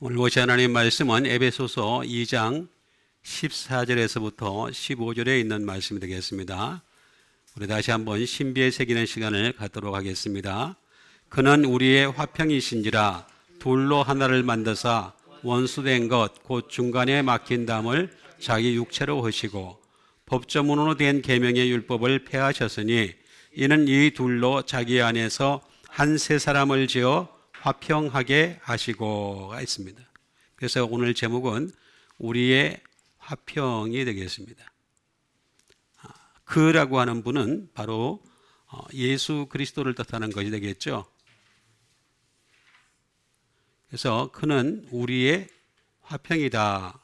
오늘 보실 하나님 말씀은 에베소서 2장 14절에서부터 15절에 있는 말씀이 되겠습니다. 우리 다시 한번 신비에 새기는 시간을 갖도록 하겠습니다. 그는 우리의 화평이신지라 둘로 하나를 만드사 원수된 것 곧 중간에 막힌 담을 자기 육체로 하시고 법조문으로 된 계명의 율법을 폐하셨으니 이는 이 둘로 자기 안에서 한 세 사람을 지어 화평하게 하시고가 있습니다. 그래서 오늘 제목은 우리의 화평이 되겠습니다. 그라고 하는 분은 바로 예수 그리스도를 뜻하는 것이 되겠죠. 그래서 그는 우리의 화평이다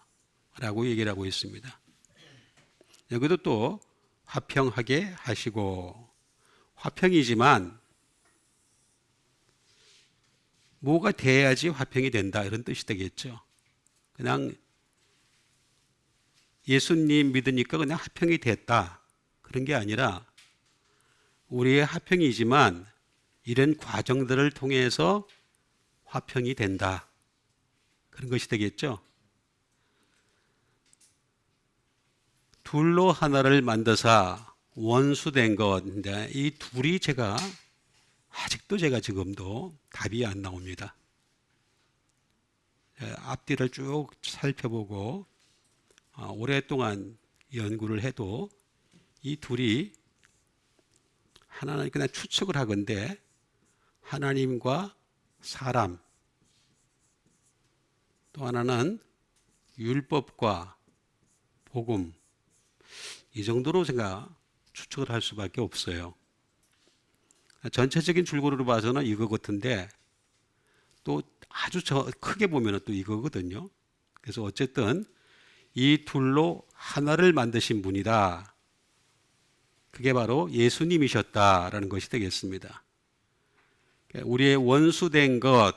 라고 얘기를 하고 있습니다. 여기도 또 화평하게 하시고, 화평이지만 뭐가 돼야지 화평이 된다 이런 뜻이 되겠죠. 그냥 예수님 믿으니까 그냥 화평이 됐다 그런 게 아니라 우리의 화평이지만 이런 과정들을 통해서 화평이 된다 그런 것이 되겠죠. 둘로 하나를 만드사 원수된 것, 이 둘이 아직도 제가 지금도 답이 안 나옵니다. 앞뒤를 쭉 살펴보고 오랫동안 연구를 해도 이 둘이 하나는 그냥 추측을 하건대 하나님과 사람, 또 하나는 율법과 복음, 이 정도로 제가 추측을 할 수밖에 없어요. 전체적인 줄거리로 봐서는 이거 같은데 또 아주 크게 보면 또 이거거든요. 그래서 어쨌든 이 둘로 하나를 만드신 분이다. 그게 바로 예수님이셨다라는 것이 되겠습니다. 우리의 원수된 것,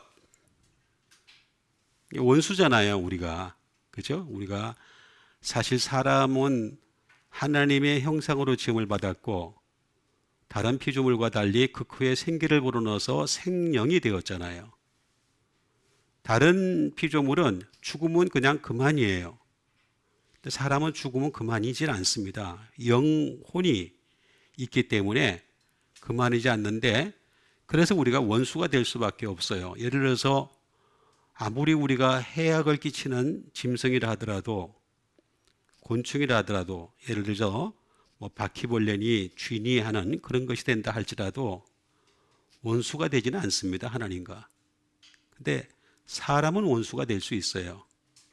원수잖아요, 우리가. 그죠? 우리가 사실 사람은 하나님의 형상으로 지음을 받았고 다른 피조물과 달리 그 후에 생기를 불어넣어서 생명이 되었잖아요. 다른 피조물은 죽으면 그냥 그만이에요. 근데 사람은 죽으면 그만이질 않습니다. 영혼이 있기 때문에 그만이지 않는데, 그래서 우리가 원수가 될 수밖에 없어요. 예를 들어서 아무리 우리가 해악을 끼치는 짐승이라 하더라도, 곤충이라 하더라도, 예를 들어서 바퀴벌레니 쥐니 하는 그런 것이 된다 할지라도 원수가 되지는 않습니다, 하나님과. 근데 사람은 원수가 될 수 있어요.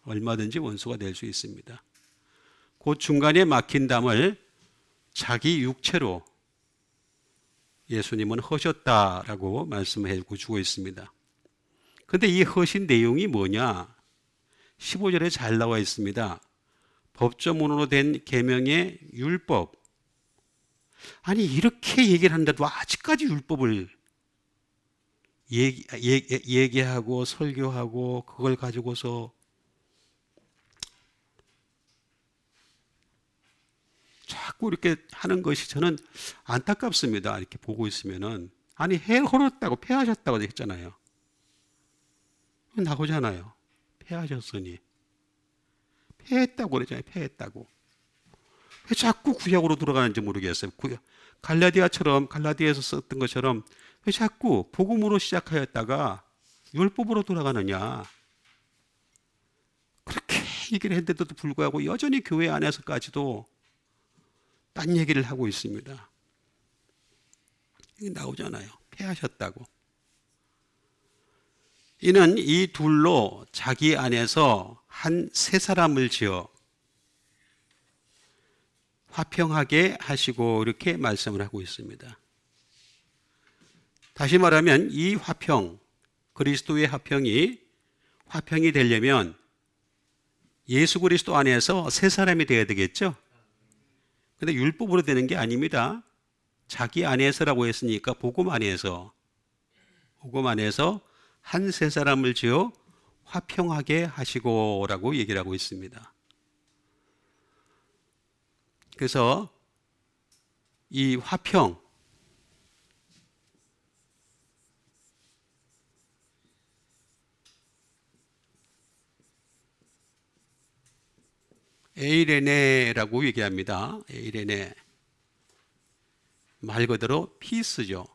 얼마든지 원수가 될 수 있습니다. 그 중간에 막힌 담을 자기 육체로 예수님은 허셨다라고 말씀해 주고 있습니다. 그런데 이 허신 내용이 뭐냐? 15절에 잘 나와 있습니다. 법조문으로 된 계명의 율법. 아니 이렇게 얘기를 하는데도 아직까지 율법을 얘기하고 설교하고 그걸 가지고서 자꾸 이렇게 하는 것이 저는 안타깝습니다. 이렇게 보고 있으면은. 아니 해 헐었다고 폐하셨다고 했잖아요. 나오잖아요. 폐하셨으니. 폐했다고 그러잖아요. 폐했다고. 왜 자꾸 구약으로 들어가는지 모르겠어요. 갈라디아에서 썼던 것처럼 왜 자꾸 복음으로 시작하였다가 율법으로 돌아가느냐. 그렇게 얘기를 했는데도 불구하고 여전히 교회 안에서까지도 딴 얘기를 하고 있습니다. 이게 나오잖아요. 폐하셨다고. 이는 이 둘로 자기 안에서 한 세 사람을 지어 화평하게 하시고 이렇게 말씀을 하고 있습니다. 다시 말하면 이 화평, 그리스도의 화평이 되려면 예수 그리스도 안에서 세 사람이 되어야 되겠죠? 근데 율법으로 되는 게 아닙니다. 자기 안에서라고 했으니까 복음 안에서 한 세 사람을 지어 화평하게 하시고라고 얘기를 하고 있습니다. 그래서 이 화평, 에이레네라고 얘기합니다. 에이레네. 말 그대로 피스죠.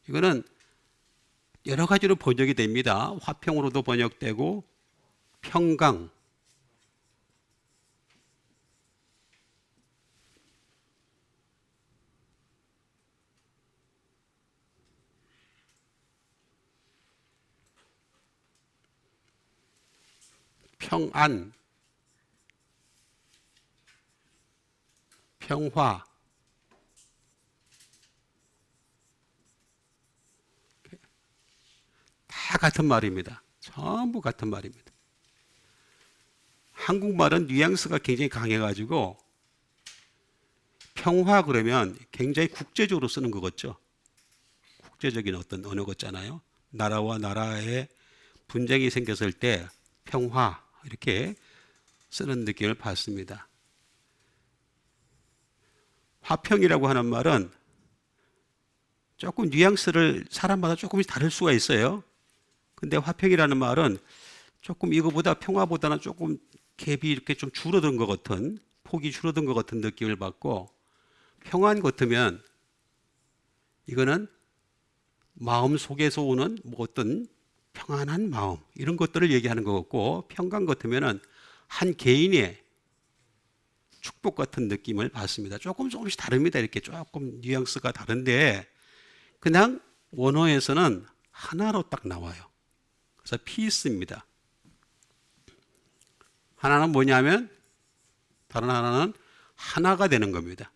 이거는 여러 가지로 번역이 됩니다. 화평으로도 번역되고 평강, 평안, 평화, 다 같은 말입니다. 전부 같은 말입니다. 한국말은 뉘앙스가 굉장히 강해가지고 평화 그러면 굉장히 국제적으로 쓰는 것 같죠. 국제적인 어떤 언어 같잖아요. 나라와 나라의 분쟁이 생겼을 때 평화 이렇게 쓰는 느낌을 받습니다. 화평이라고 하는 말은 조금 뉘앙스를 사람마다 조금씩 다를 수가 있어요. 근데 화평이라는 말은 조금 이거보다 평화보다는 조금 갭이 이렇게 좀 줄어든 것 같은, 폭이 줄어든 것 같은 느낌을 받고, 평안 같으면 이거는 마음 속에서 오는 뭐 어떤 평안한 마음 이런 것들을 얘기하는 것 같고, 평강 같으면은 한 개인의 축복 같은 느낌을 받습니다. 조금씩 다릅니다. 이렇게 조금 뉘앙스가 다른데 그냥 원어에서는 하나로 딱 나와요. 그래서 피스입니다. 하나는 뭐냐면 다른 하나는 하나가 되는 겁니다.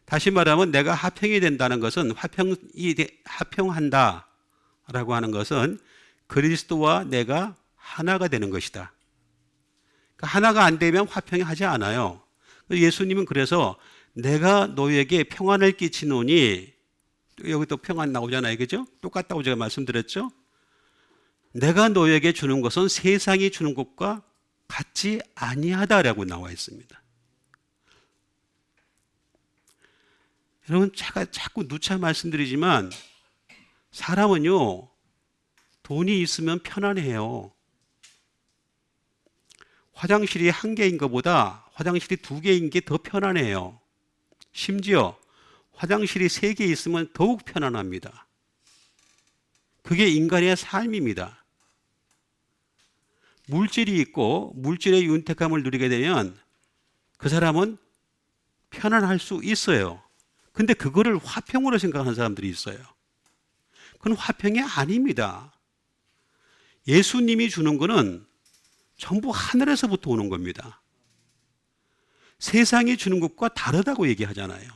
다시 말하면 내가 화평이 된다는 것은 화평한다 라고 하는 것은 그리스도와 내가 하나가 되는 것이다. 그러니까 하나가 안 되면 화평이 하지 않아요. 예수님은 그래서 내가 너에게 평안을 끼치노니, 여기 또 평안 나오잖아요. 그죠? 똑같다고 제가 말씀드렸죠? 내가 너에게 주는 것은 세상이 주는 것과 같지 아니하다라고 나와 있습니다. 여러분, 제가 자꾸 누차 말씀드리지만 사람은요, 돈이 있으면 편안해요. 화장실이 한 개인 것보다 화장실이 두 개인 게 더 편안해요. 심지어 화장실이 세 개 있으면 더욱 편안합니다. 그게 인간의 삶입니다. 물질이 있고 물질의 윤택함을 누리게 되면 그 사람은 편안할 수 있어요. 근데 그거를 화평으로 생각하는 사람들이 있어요. 그건 화평이 아닙니다. 예수님이 주는 거는 전부 하늘에서부터 오는 겁니다. 세상이 주는 것과 다르다고 얘기하잖아요.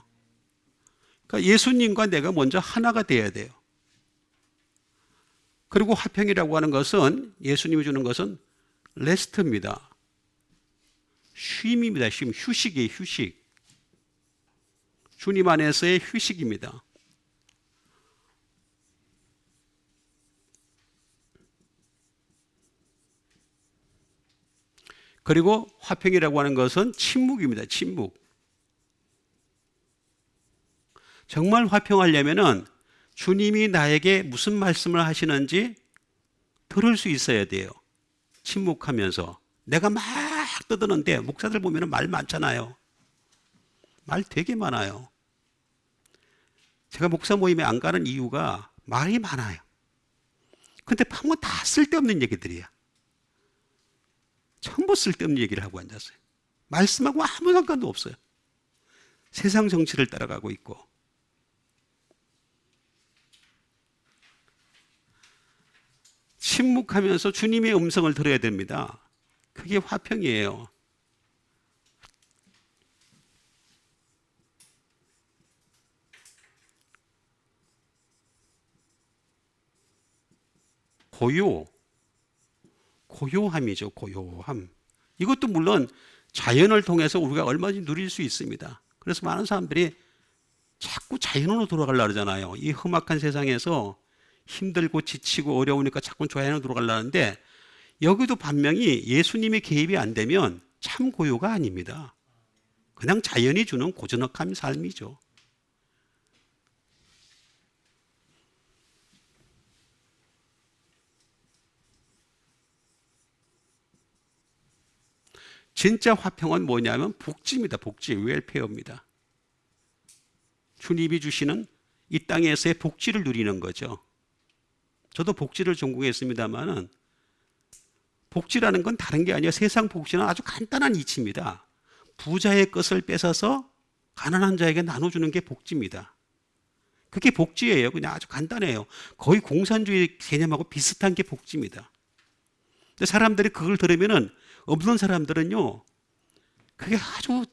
그러니까 예수님과 내가 먼저 하나가 돼야 돼요. 그리고 화평이라고 하는 것은 예수님이 주는 것은 레스트입니다. 쉼입니다. 쉼, 휴식이에요. 휴식. 주님 안에서의 휴식입니다. 그리고 화평이라고 하는 것은 침묵입니다. 침묵. 정말 화평하려면은 주님이 나에게 무슨 말씀을 하시는지 들을 수 있어야 돼요. 침묵하면서. 내가 막 떠드는데 목사들 보면 말 많잖아요. 말 되게 많아요. 제가 목사 모임에 안 가는 이유가 말이 많아요. 근데 방금 다 쓸데없는 얘기들이야. 전부 쓸데없는 얘기를 하고 앉았어요. 말씀하고 아무 상관도 없어요. 세상 정치를 따라가고 있고. 침묵하면서 주님의 음성을 들어야 됩니다. 그게 화평이에요. 고요함이죠. 고요함. 이것도 물론 자연을 통해서 우리가 얼마든지 누릴 수 있습니다. 그래서 많은 사람들이 자꾸 자연으로 돌아가려고 그러잖아요. 이 험악한 세상에서 힘들고 지치고 어려우니까 자꾸 자연으로 돌아가려는데 여기도 분명히 예수님의 개입이 안 되면 참 고요가 아닙니다. 그냥 자연이 주는 고즈넉한 삶이죠. 진짜 화평은 뭐냐면 복지입니다. 복지, 웰페어입니다. 주님이 주시는 이 땅에서의 복지를 누리는 거죠. 저도 복지를 전공했습니다만은 복지라는 건 다른 게 아니라 세상 복지는 아주 간단한 이치입니다. 부자의 것을 뺏어서 가난한 자에게 나눠주는 게 복지입니다. 그게 복지예요. 그냥 아주 간단해요. 거의 공산주의 개념하고 비슷한 게 복지입니다. 근데 사람들이 그걸 들으면은 없는 사람들은요, 그게 아주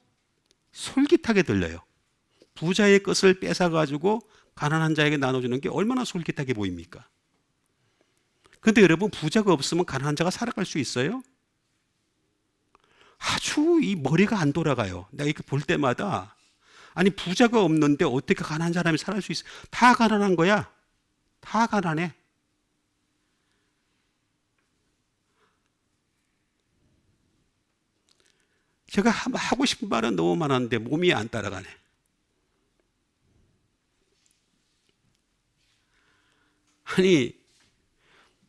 솔깃하게 들려요. 부자의 것을 뺏어가지고 가난한 자에게 나눠주는 게 얼마나 솔깃하게 보입니까? 근데 여러분, 부자가 없으면 가난한 자가 살아갈 수 있어요? 아주 이 머리가 안 돌아가요. 내가 이렇게 볼 때마다 아니 부자가 없는데 어떻게 가난한 사람이 살 수 있어? 다 가난한 거야. 다 가난해. 제가 하고 싶은 말은 너무 많았는데 몸이 안 따라가네. 아니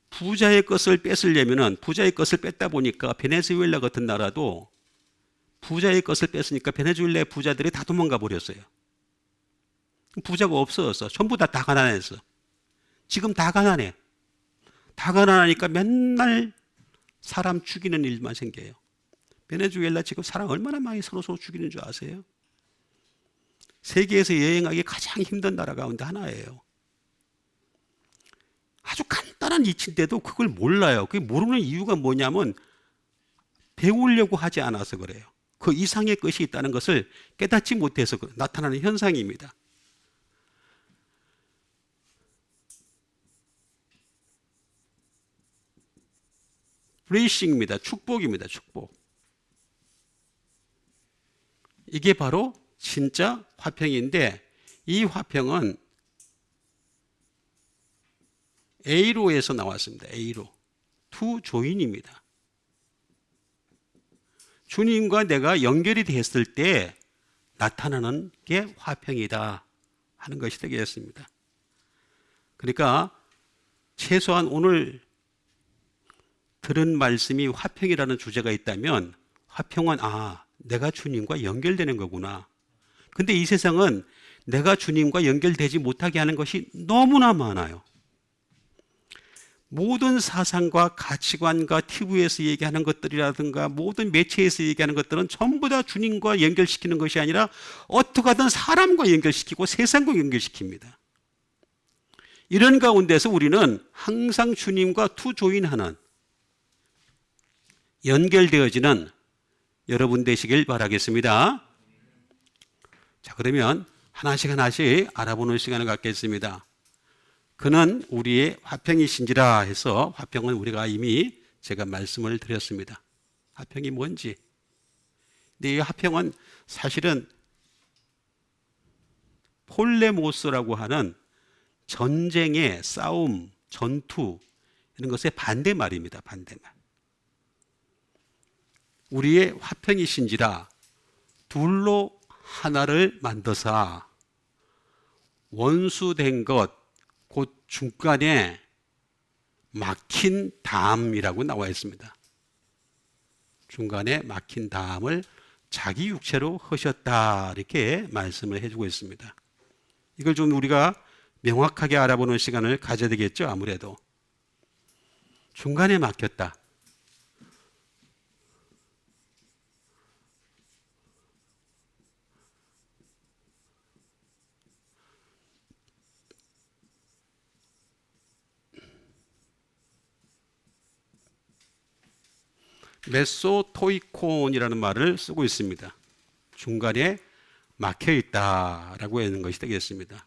부자의 것을 뺏으려면은 부자의 것을 뺐다 보니까 베네수엘라 같은 나라도 부자의 것을 뺐으니까 베네수엘라의 부자들이 다 도망가 버렸어요. 부자가 없어졌어. 전부 다 가난했어. 지금 다 가난해. 다 가난하니까 맨날 사람 죽이는 일만 생겨요. 베네수엘라 지금 사람 얼마나 많이 서로 죽이는 줄 아세요? 세계에서 여행하기 가장 힘든 나라 가운데 하나예요. 아주 간단한 이치인데도 그걸 몰라요. 그게 모르는 이유가 뭐냐면 배우려고 하지 않아서 그래요. 그 이상의 것이 있다는 것을 깨닫지 못해서 나타나는 현상입니다. 블레이싱입니다. 축복입니다. 축복. 이게 바로 진짜 화평인데 이 화평은 A로에서 나왔습니다. A로. 투 조인입니다. 주님과 내가 연결이 됐을 때 나타나는 게 화평이다 하는 것이 되겠습니다. 그러니까 최소한 오늘 들은 말씀이 화평이라는 주제가 있다면 화평은 내가 주님과 연결되는 거구나. 근데 이 세상은 내가 주님과 연결되지 못하게 하는 것이 너무나 많아요. 모든 사상과 가치관과 TV에서 얘기하는 것들이라든가 모든 매체에서 얘기하는 것들은 전부 다 주님과 연결시키는 것이 아니라 어떻게 하든 사람과 연결시키고 세상과 연결시킵니다. 이런 가운데서 우리는 항상 주님과 투조인하는 연결되어지는 여러분 되시길 바라겠습니다. 자, 그러면 하나씩 하나씩 알아보는 시간을 갖겠습니다. 그는 우리의 화평이신지라 해서 화평은 우리가 이미 제가 말씀을 드렸습니다. 화평이 뭔지. 근데 이 화평은 사실은 폴레모스라고 하는 전쟁의 싸움, 전투 이런 것의 반대말입니다. 반대말. 우리의 화평이신지라 둘로 하나를 만드사 원수된 것 곧 중간에 막힌 담이라고 나와 있습니다. 중간에 막힌 담을 자기 육체로 하셨다 이렇게 말씀을 해주고 있습니다. 이걸 좀 우리가 명확하게 알아보는 시간을 가져야 되겠죠. 아무래도 중간에 막혔다. 메소토이콘이라는 말을 쓰고 있습니다. 중간에 막혀 있다라고 하는 것이 되겠습니다.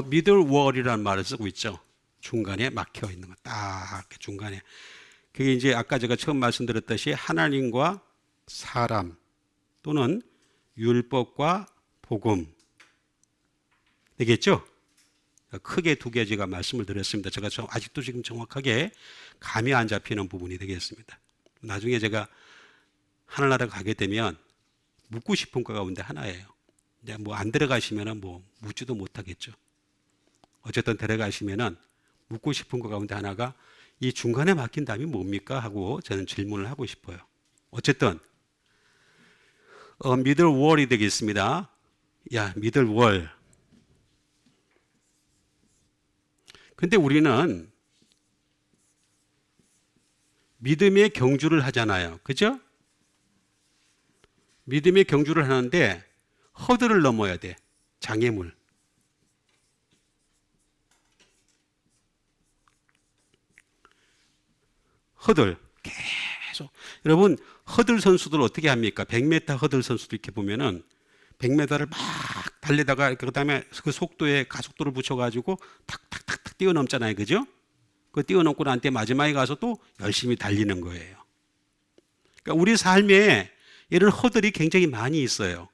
미들월이라는 말을 쓰고 있죠. 중간에 막혀 있는 것, 딱 중간에. 그게 이제 아까 제가 처음 말씀드렸듯이 하나님과 사람 또는 율법과 복음 되겠죠? 크게 두 개 제가 말씀을 드렸습니다. 제가 아직도 지금 정확하게 감이 안 잡히는 부분이 되겠습니다. 나중에 제가 하늘나라 가게 되면 묻고 싶은 거 가운데 하나예요. 이제 뭐 안 들어가시면은 뭐 묻지도 못하겠죠. 어쨌든 데려가시면은 묻고 싶은 거 가운데 하나가 이 중간에 막힌 담이 뭡니까? 하고 저는 질문을 하고 싶어요. 어쨌든 middlewall이 되겠습니다. 야, middlewall. 근데 우리는 믿음의 경주를 하잖아요. 그죠? 믿음의 경주를 하는데 허들을 넘어야 돼. 장애물. 허들. 계속. 여러분, 허들 선수들 어떻게 합니까? 100m 허들 선수들 이렇게 보면은 100m를 막 달리다가 그다음에 그 속도에 가속도를 붙여가지고 탁탁탁탁 뛰어넘잖아요. 그죠? 그 뛰어넘고 난 때 마지막에 가서 또 열심히 달리는 거예요. 그러니까 우리 삶에 이런 허들이 굉장히 많이 있어요.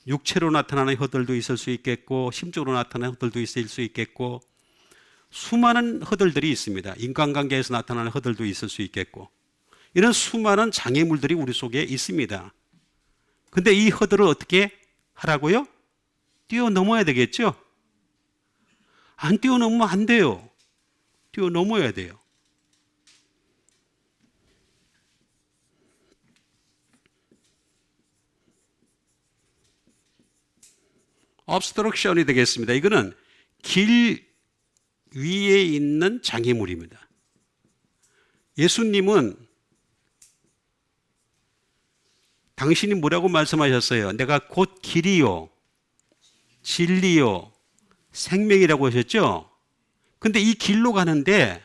육체로 나타나는 허들도 있을 수 있겠고, 심적으로 나타나는 허들도 있을 수 있겠고, 수많은 허들들이 있습니다. 인간관계에서 나타나는 허들도 있을 수 있겠고, 이런 수많은 장애물들이 우리 속에 있습니다. 근데 이 허들을 어떻게 하라고요? 뛰어넘어야 되겠죠? 안 뛰어넘으면 안 돼요. 뛰어넘어야 돼요. obstruction이 되겠습니다. 이거는 길 위에 있는 장애물입니다. 예수님은 당신이 뭐라고 말씀하셨어요? 내가 곧 길이요, 진리요, 생명이라고 하셨죠? 근데 이 길로 가는데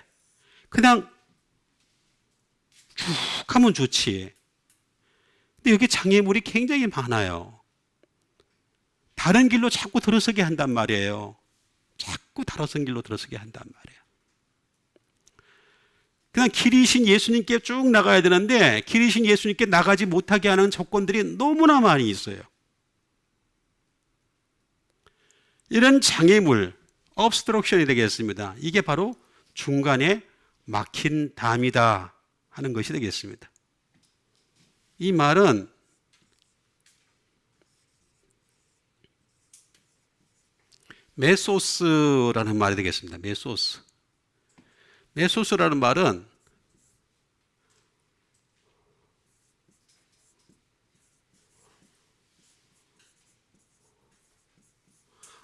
그냥 쭉 하면 좋지. 근데 여기 장애물이 굉장히 많아요. 다른 길로 자꾸 들어서게 한단 말이에요. 자꾸 다른 길로 들어서게 한단 말이에요. 그냥 길이신 예수님께 쭉 나가야 되는데 길이신 예수님께 나가지 못하게 하는 조건들이 너무나 많이 있어요. 이런 장애물, obstruction이 되겠습니다. 이게 바로 중간에 막힌 담이다 하는 것이 되겠습니다. 이 말은 메소스라는 말이 되겠습니다. 메소스. 메소스라는 말은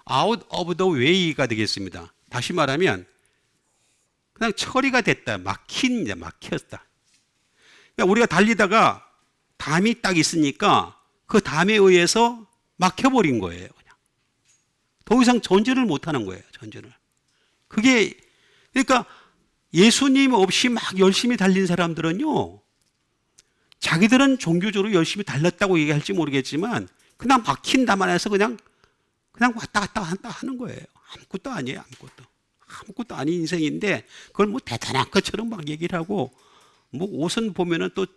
out of the way가 되겠습니다. 다시 말하면 그냥 처리가 됐다. 막혔다. 그러니까 우리가 달리다가 담이 딱 있으니까 그 담에 의해서 막혀버린 거예요. 그냥. 더 이상 전진을 못하는 거예요. 전진을. 그게 그러니까 예수님 없이 막 열심히 달린 사람들은요. 자기들은 종교적으로 열심히 달렸다고 얘기할지 모르겠지만 그냥 막힌 담 안에서 그냥 왔다 갔다 하는 거예요. 아무것도 아니에요. 아무것도 아닌 인생인데 그걸 뭐 대단한 것처럼 막 얘기를 하고 뭐 옷은 보면은 또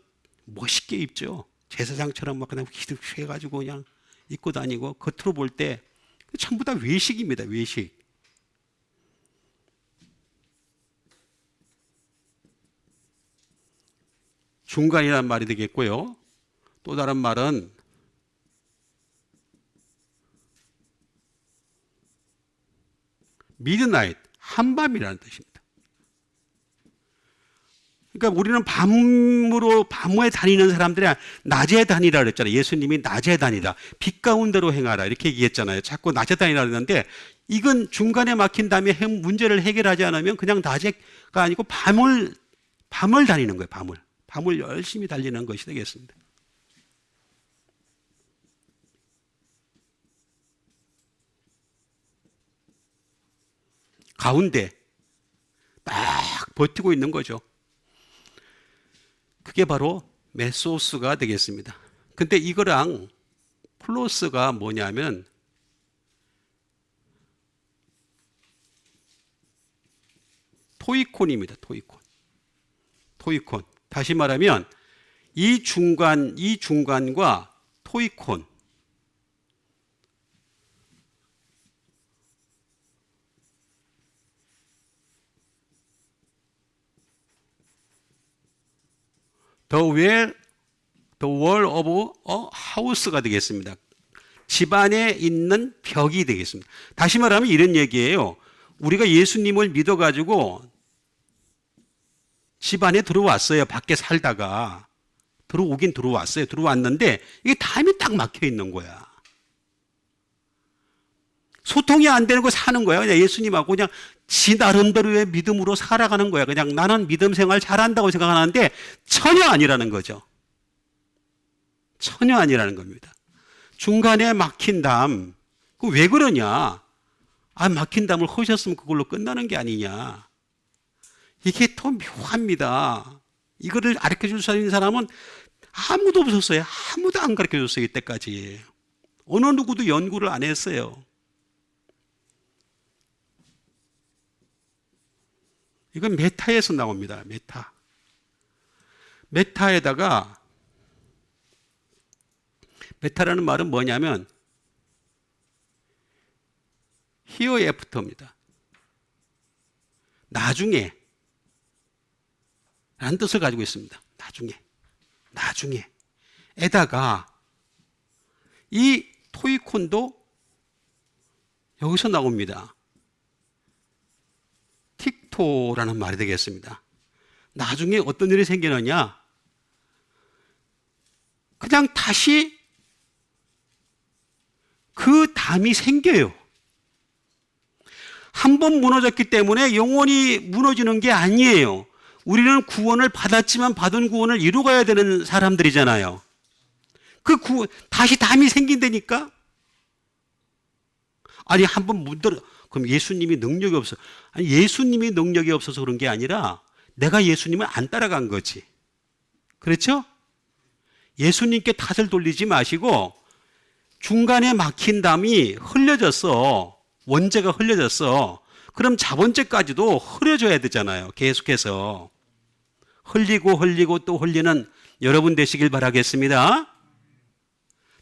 멋있게 입죠. 제사장처럼 막 그냥 휘득해가지고 그냥 입고 다니고 겉으로 볼 때 전부 다 외식입니다. 외식. 중간이라는 말이 되겠고요. 또 다른 말은 미드나잇, 한밤이라는 뜻입니다. 그러니까 우리는 밤에 다니는 사람들이 낮에 다니라 그랬잖아요. 예수님이 낮에 다니라. 빛 가운데로 행하라. 이렇게 얘기했잖아요. 자꾸 낮에 다니라 그랬는데 이건 중간에 막힌 다음에 문제를 해결하지 않으면 그냥 낮에가 아니고 밤을 다니는 거예요. 밤을 열심히 달리는 것이 되겠습니다. 가운데 딱 버티고 있는 거죠. 그게 바로 메소스가 되겠습니다. 근데 이거랑 플러스가 뭐냐면 토이콘입니다. 토이콘. 다시 말하면 이 중간과 토이콘. The wall of a house가 되겠습니다. 집안에 있는 벽이 되겠습니다. 다시 말하면 이런 얘기예요. 우리가 예수님을 믿어가지고 집 안에 들어왔어요. 밖에 살다가. 들어오긴 들어왔어요. 들어왔는데 이게 담이 딱 막혀 있는 거야. 소통이 안 되는 거 사는 거야. 그냥 예수님하고 그냥 지 나름대로의 믿음으로 살아가는 거야. 그냥 나는 믿음 생활 잘한다고 생각하는데 전혀 아니라는 거죠. 전혀 아니라는 겁니다. 중간에 막힌 담, 그 왜 그러냐? 아, 막힌 담을 허셨으면 그걸로 끝나는 게 아니냐? 이게 더 묘합니다. 이거를 가르쳐 줄 수 있는 사람은 아무도 없었어요. 아무도 안 가르쳐 줬어요. 이때까지. 어느 누구도 연구를 안 했어요. 이건 메타에서 나옵니다. 메타. 메타에다가 메타라는 말은 뭐냐면 here after입니다. 나중에 라는 뜻을 가지고 있습니다. 나중에 에다가 이 토이콘도 여기서 나옵니다. 틱토라는 말이 되겠습니다. 나중에 어떤 일이 생기느냐? 그냥 다시 그 담이 생겨요. 한 번 무너졌기 때문에 영원히 무너지는 게 아니에요. 우리는 구원을 받았지만 받은 구원을 이루어가야 되는 사람들이잖아요. 다시 담이 생긴다니까? 아니, 한 번 문들어, 그럼 예수님이 능력이 없어. 아니, 예수님이 능력이 없어서 그런 게 아니라 내가 예수님을 안 따라간 거지. 그렇죠? 예수님께 탓을 돌리지 마시고 중간에 막힌 담이 흘려졌어. 원죄가 흘려졌어. 그럼 자본죄까지도 흘려줘야 되잖아요. 계속해서. 흘리고 또 흘리는 여러분 되시길 바라겠습니다.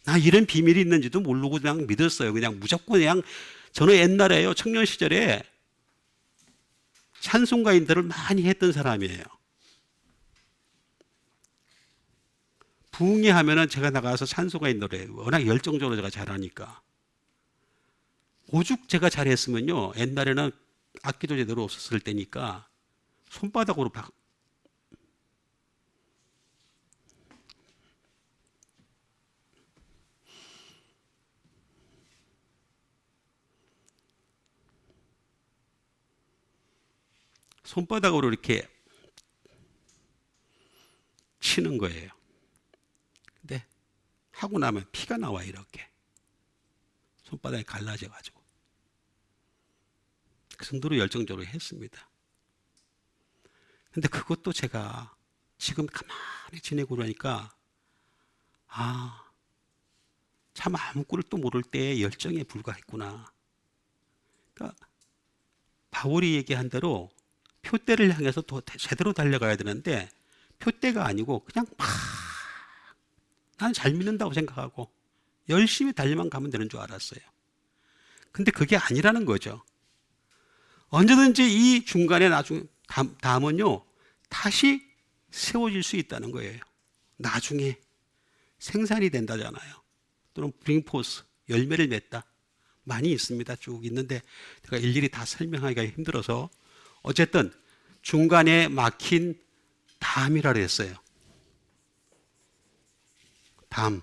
나 이런 비밀이 있는지도 모르고 그냥 믿었어요. 그냥 무조건 그냥 저는 옛날에요. 청년 시절에 찬송가인들을 많이 했던 사람이에요. 부흥회 하면은 제가 나가서 찬송가인 노래 워낙 열정적으로 제가 잘하니까. 오죽 제가 잘했으면요. 옛날에는 악기도 제대로 없었을 때니까 손바닥으로 손바닥으로 이렇게 치는 거예요. 근데 하고 나면 피가 나와 이렇게. 손바닥이 갈라져 가지고. 그 정도로 열정적으로 했습니다. 근데 그것도 제가 지금 가만히 지내고 그러니까 참 아무 꼴을 또 모를 때 열정에 불과했구나. 그러니까 바울이 얘기한 대로 표대를 향해서 더 제대로 달려가야 되는데 표대가 아니고 그냥 나는 잘 믿는다고 생각하고 열심히 달려만 가면 되는 줄 알았어요. 근데 그게 아니라는 거죠. 언제든지 이 중간에 담은요 다시 세워질 수 있다는 거예요. 나중에 생산이 된다잖아요. 또는 브링포스, 열매를 맺다. 많이 있습니다. 쭉 있는데 제가 일일이 다 설명하기가 힘들어서 어쨌든 중간에 막힌 담이라 그랬어요. 담.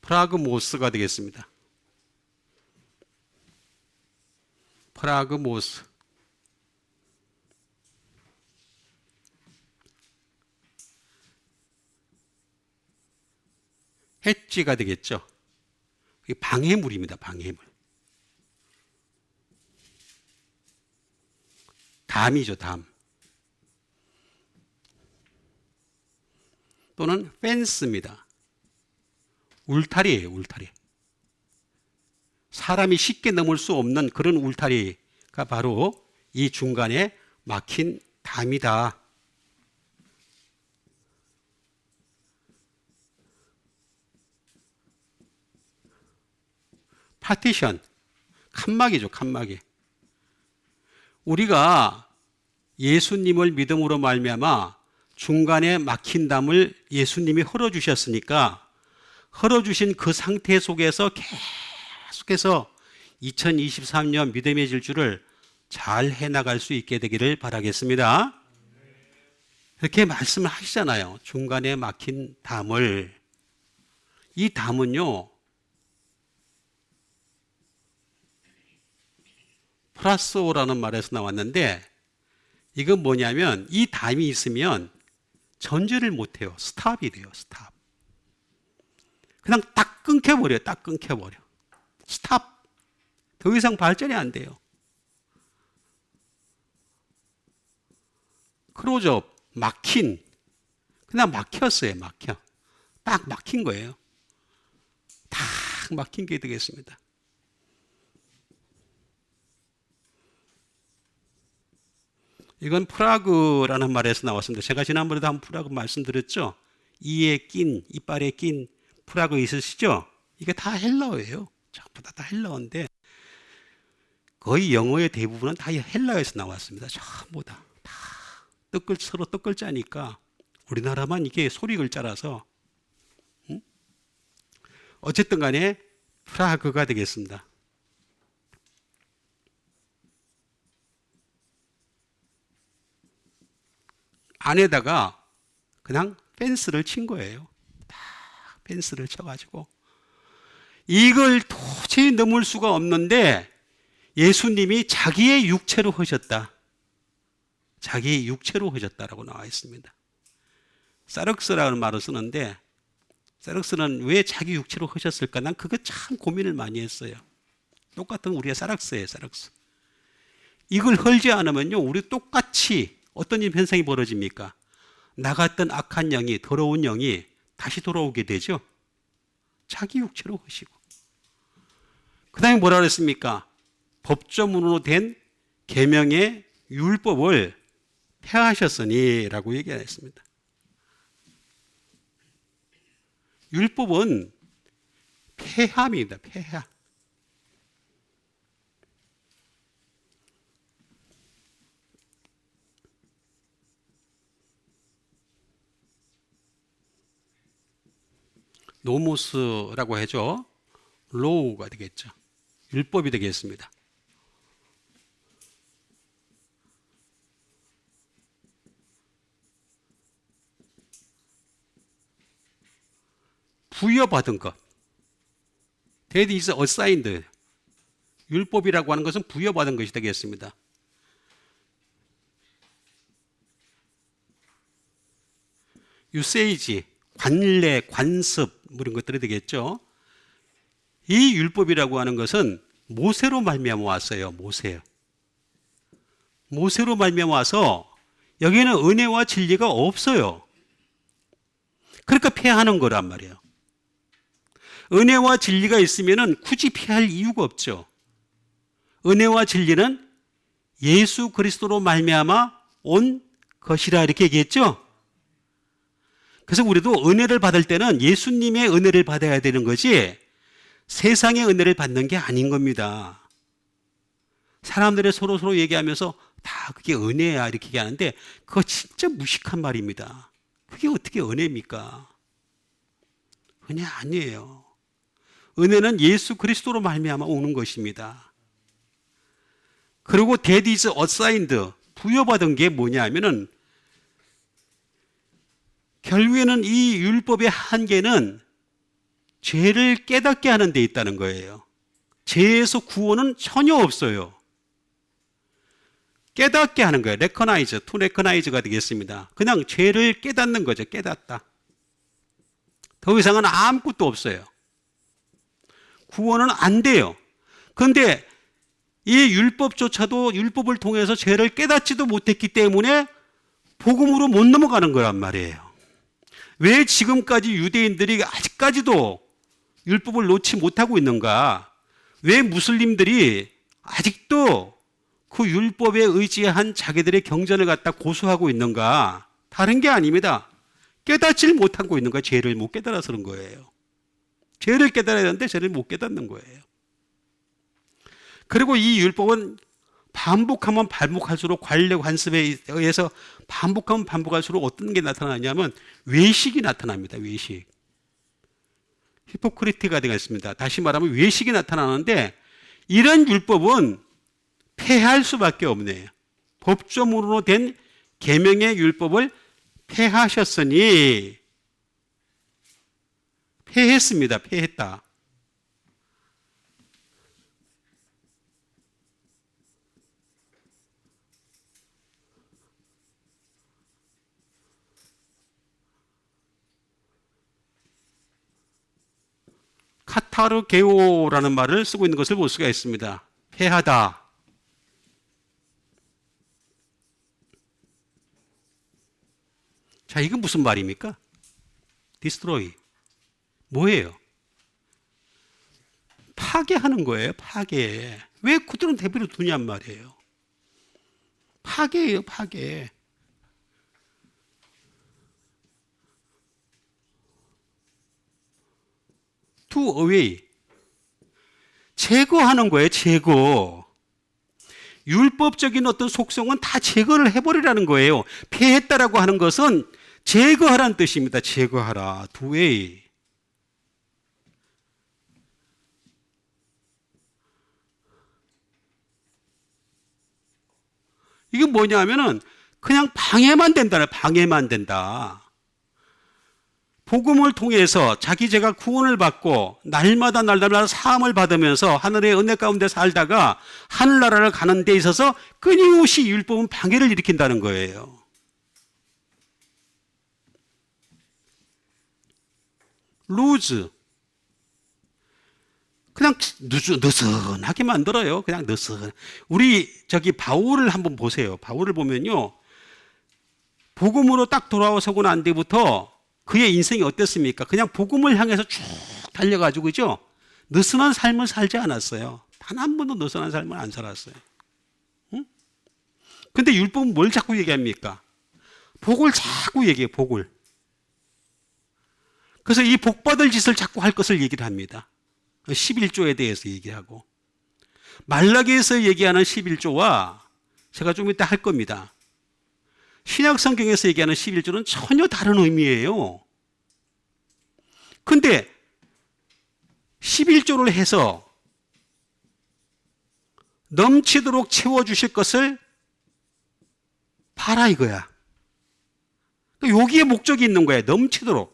프라그모스가 되겠습니다. 프라그모스. 해지가 되겠죠. 방해물입니다. 방해물. 담이죠. 담. 또는 펜스입니다. 울타리예요. 울타리. 사람이 쉽게 넘을 수 없는 그런 울타리가 바로 이 중간에 막힌 담이다. 파티션, 칸막이죠. 칸막이. 우리가 예수님을 믿음으로 말미암아 중간에 막힌 담을 예수님이 헐어주셨으니까 흘러주신 그 상태 속에서 계속해서 2023년 믿음의 질주를 잘 해나갈 수 있게 되기를 바라겠습니다. 이렇게 말씀을 하시잖아요. 중간에 막힌 담을. 이 담은요, 플라스오라는 말에서 나왔는데, 이건 뭐냐면 이 담이 있으면 전제를 못해요. 스탑이 돼요. 스탑. 그냥 딱 끊겨버려요. 딱 끊겨버려. 스탑. 더 이상 발전이 안 돼요. 클로즈업, 막힌. 그냥 막혔어요. 막혀. 딱 막힌 거예요. 딱 막힌 게 되겠습니다. 이건 프라그라는 말에서 나왔습니다. 제가 지난번에도 한 프라그 말씀드렸죠. 이에 낀, 이빨에 낀 프라그 있으시죠? 이게 다 헬라어예요. 전부 다 헬라어인데 거의 영어의 대부분은 다 헬라어에서 나왔습니다. 전부 다 서로 뜻글자니까 우리나라만 이게 소리 글자라서 어쨌든 간에 프라그가 되겠습니다. 안에다가 그냥 펜스를 친 거예요. 딱 펜스를 쳐가지고 이걸 도저히 넘을 수가 없는데 예수님이 자기의 육체로 하셨다. 자기의 육체로 하셨다라고 나와 있습니다. 사륵스라는 말을 쓰는데 사륵스는 왜 자기 육체로 하셨을까? 난 그거 참 고민을 많이 했어요. 똑같은 우리의 사륵스예요. 사륵스. 이걸 헐지 않으면요 우리 똑같이 어떤 현상이 벌어집니까? 나갔던 악한 영이, 더러운 영이 다시 돌아오게 되죠. 자기 육체로 하시고. 그 다음에 뭐라 그랬습니까? 법조문으로 된 계명의 율법을 폐하셨으니 라고 얘기했습니다. 율법은 폐함입니다. 폐함. 노모스라고 해죠. 로우가 되겠죠. 율법이 되겠습니다. 부여받은 것. That is assigned. 율법이라고 하는 것은 부여받은 것이 되겠습니다. 유세이지, 관례, 관습 이런 것들이 되겠죠. 이 율법이라고 하는 것은 모세로 말미암아 왔어요. 모세로 말미암아 와서 여기에는 은혜와 진리가 없어요. 그러니까 폐하는 거란 말이에요. 은혜와 진리가 있으면 굳이 폐할 이유가 없죠. 은혜와 진리는 예수 그리스도로 말미암아 온 것이라 이렇게 얘기했죠. 그래서 우리도 은혜를 받을 때는 예수님의 은혜를 받아야 되는 거지 세상의 은혜를 받는 게 아닌 겁니다. 사람들이 서로 얘기하면서 다 그게 은혜야 이렇게 얘기하는데 그거 진짜 무식한 말입니다. 그게 어떻게 은혜입니까? 은혜 아니에요. 은혜는 예수 그리스도로 말미암아 오는 것입니다. 그리고 that is assigned, 부여받은 게 뭐냐 하면은 결국에는 이 율법의 한계는 죄를 깨닫게 하는 데 있다는 거예요. 죄에서 구원은 전혀 없어요. 깨닫게 하는 거예요. recognize, to recognize가 되겠습니다. 그냥 죄를 깨닫는 거죠. 깨닫다. 더 이상은 아무것도 없어요. 구원은 안 돼요. 그런데 이 율법조차도 율법을 통해서 죄를 깨닫지도 못했기 때문에 복음으로 못 넘어가는 거란 말이에요. 왜 지금까지 유대인들이 아직까지도 율법을 놓지 못하고 있는가? 왜 무슬림들이 아직도 그 율법에 의지한 자기들의 경전을 갖다 고수하고 있는가? 다른 게 아닙니다. 깨닫지를 못하고 있는 거예요. 죄를 못 깨달아서 그런 거예요. 죄를 깨달아야 하는데 죄를 못 깨닫는 거예요. 그리고 이 율법은 반복하면 반복할수록 관례 관습에 의해서 반복하면 반복할수록 어떤 게 나타나냐면 외식이 나타납니다. 외식. 히포크리트가 되겠습니다. 다시 말하면 외식이 나타나는데 이런 율법은 폐할 수밖에 없네요. 법조문으로 된 계명의 율법을 폐하셨으니 폐했습니다. 폐했다. 카타르게오라는 말을 쓰고 있는 것을 볼 수가 있습니다. 폐하다. 자, 이건 무슨 말입니까? destroy. 뭐예요? 파괴하는 거예요. 파괴. 왜 그들은 대비로 두냔 말이에요. 파괴예요. 파괴. to away. 제거하는 거예요. 제거. 율법적인 어떤 속성은 다 제거를 해버리라는 거예요. 폐했다라고 하는 것은 제거하라는 뜻입니다. 제거하라. do away. 이게 뭐냐면은 그냥 방해만 된다는, 방해만 된다. 복음을 통해서 자기 죄가 구원을 받고 날마다 사함을 받으면서 하늘의 은혜 가운데 살다가 하늘나라를 가는 데 있어서 끊임없이 율법은 방해를 일으킨다는 거예요. 루즈. 그냥 느슨하게 만들어요. 그냥 느슨. 우리 바울을 한번 보세요. 바울을 보면요. 복음으로 딱 돌아서고 난 뒤부터 그의 인생이 어땠습니까? 그냥 복음을 향해서 쭉 달려가지고, 그죠? 느슨한 삶을 살지 않았어요. 단 한 번도 느슨한 삶을 안 살았어요. 응? 근데 율법은 뭘 자꾸 얘기합니까? 복을 자꾸 얘기해요, 복을. 그래서 이 복받을 짓을 자꾸 할 것을 얘기를 합니다. 11조에 대해서 얘기하고. 말라기에서 얘기하는 11조와 제가 좀 이따 할 겁니다. 신약 성경에서 얘기하는 11조는 전혀 다른 의미예요. 근데 11조를 해서 넘치도록 채워주실 것을 봐라 이거야. 여기에 목적이 있는 거야. 넘치도록.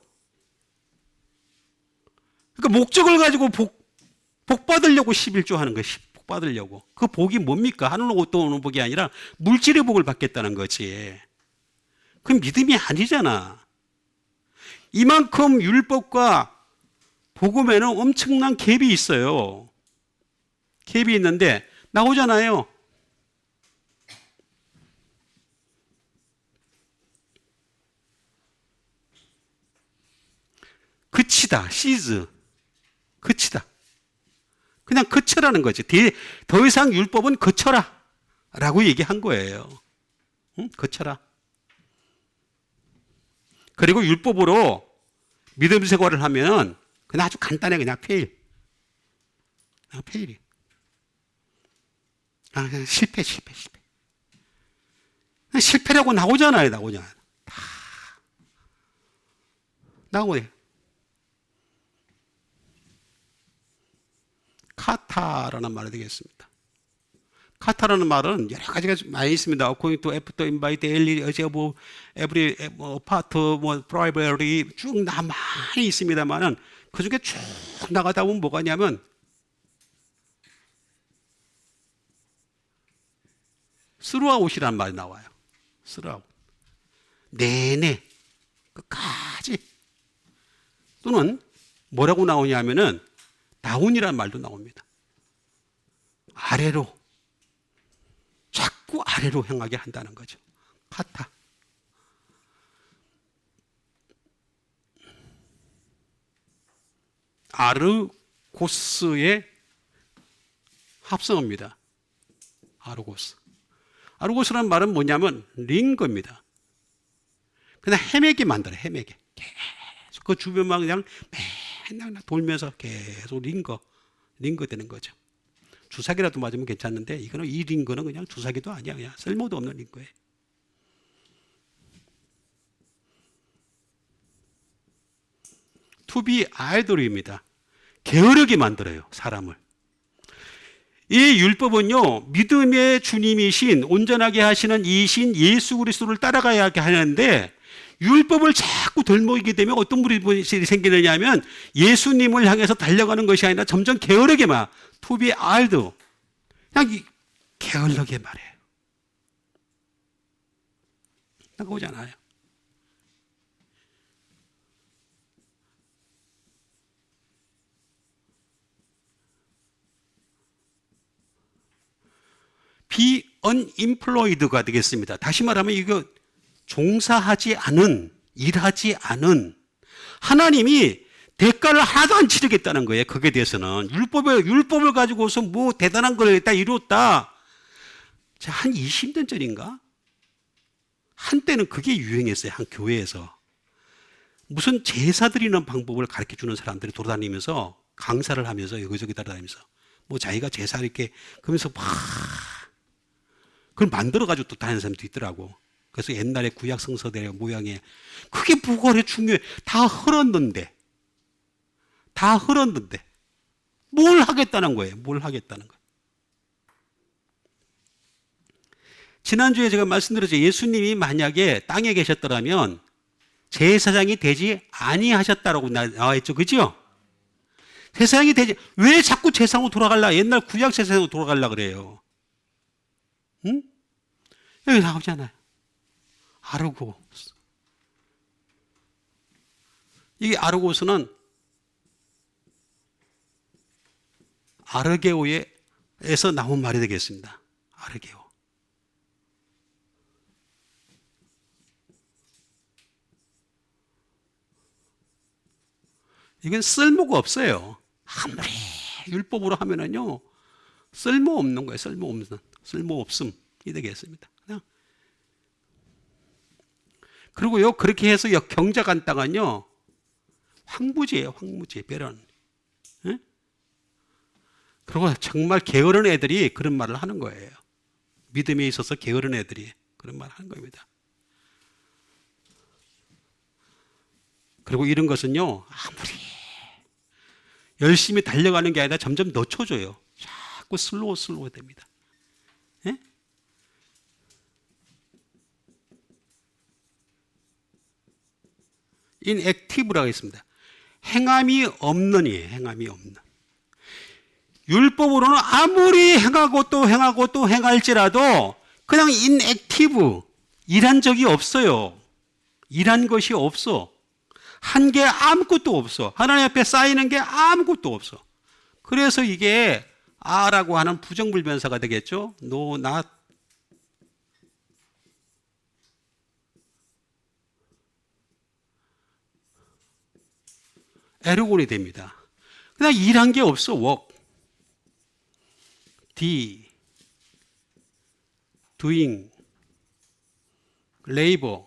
그러니까 목적을 가지고 복 받으려고 11조 하는 거예요. 복 받으려고. 그 복이 뭡니까? 하늘로 오는 복이 아니라 물질의 복을 받겠다는 거지. 그 믿음이 아니잖아. 이만큼 율법과 복음에는 엄청난 갭이 있어요. 갭이 있는데 나오잖아요. 그치다. 시즈. 그치다. 그냥 그쳐라는 거지. 더 이상 율법은 그쳐라 라고 얘기한 거예요. 응? 그쳐라. 그리고 율법으로 믿음 생활을 하면 그냥 아주 간단해. 그냥 페일. 그냥 페일이. 그냥 실패. 그냥 실패라고 나오잖아요. 다 나오네. 카타라는 말이 되겠습니다. 카타라는 말은 여러 가지가 많이 있습니다. According to after invite, early, every part, primary 쭉 많이 있습니다만은 그 중에 쭉 나가다 보면 뭐가 있냐면 throughout이라는 말이 나와요. throughout. 내내 끝까지. 또는 뭐라고 나오냐면은 다운이라는 말도 나옵니다. 아래로. 자꾸 아래로 향하게 한다는 거죠. 카타. 아르고스의 합성어입니다. 아르고스. 아르고스라는 말은 뭐냐면 링거입니다. 그냥 헤매게 만들어. 헤매게. 계속 그 주변만 그냥 맨날 돌면서 계속 링거 되는 거죠. 주사기라도 맞으면 괜찮은데 이거는 이 링거는 그냥 주사기도 아니야. 그냥 쓸모도 없는 링거예요. To be idle입니다. 게으르게 만들어요, 사람을. 이 율법은요, 믿음의 주님이신 온전하게 하시는 이신 예수 그리스도를 따라가야 하는데, 율법을 자꾸 덜먹이게 되면 어떤 문제이 생기느냐 하면 예수님을 향해서 달려가는 것이 아니라 점점 게으르게 막 to be idle, 그냥 게을르게 말해요. 나오잖아요. be unemployed가 되겠습니다. 다시 말하면 이거 종사하지 않은, 일하지 않은, 하나님이 대가를 하나도 안 치르겠다는 거예요. 거기에 대해서는 율법을 가지고서 뭐 대단한 걸 했다 이뤘다. 자, 한 20년 전인가? 한때는 그게 유행했어요. 한 교회에서 무슨 제사 드리는 방법을 가르쳐 주는 사람들이 돌아다니면서 강사를 하면서 여기저기 따라다니면서 뭐 자기가 제사 이렇게 그러면서 막 그걸 만들어가지고 또 다니는 사람도 있더라고. 그래서 옛날에 구약 성서들의 모양에 그게 뭐가 그래 중요해. 다 흘렀는데 뭘 하겠다는 거예요. 뭘 하겠다는 거예요. 지난주에 제가 말씀드렸죠. 예수님이 만약에 땅에 계셨더라면 제사장이 되지 아니하셨다라고 나와 있죠. 그죠? 제사장이 되지, 왜 자꾸 제사장으로 돌아가려, 옛날 구약 제사장으로 돌아가려 그래요? 응? 여기 나오잖아요. 아르고스. 이게 아르고스는 아르게오에서 나온 말이 되겠습니다. 아르게오. 이건 쓸모가 없어요. 아무리 율법으로 하면은요, 쓸모없는 거예요. 쓸모없음이 되겠습니다. 그냥. 그리고요, 그렇게 해서 경작한 땅은요, 황무지예요. 황무지, 배런. 예? 그리고 정말 게으른 애들이 그런 말을 하는 거예요. 믿음에 있어서 게으른 애들이 그런 말을 하는 겁니다. 그리고 이런 것은요, 아무리 열심히 달려가는 게 아니라 점점 늦춰져요. 자꾸 슬로우 됩니다. 예? inactive라고 했습니다. 행함이 없는 이에요. 행함이 없는. 율법으로는 아무리 행하고 또 행하고 또 행할지라도 그냥 inactive, 일한 적이 없어요. 일한 것이 없어. 한 게 아무것도 없어. 하나님 앞에 쌓이는 게 아무것도 없어. 그래서 이게 아라고 하는 부정불변사가 되겠죠. No, not. 에르곤이 됩니다. 그냥 일한 게 없어. work. D. doing. labor.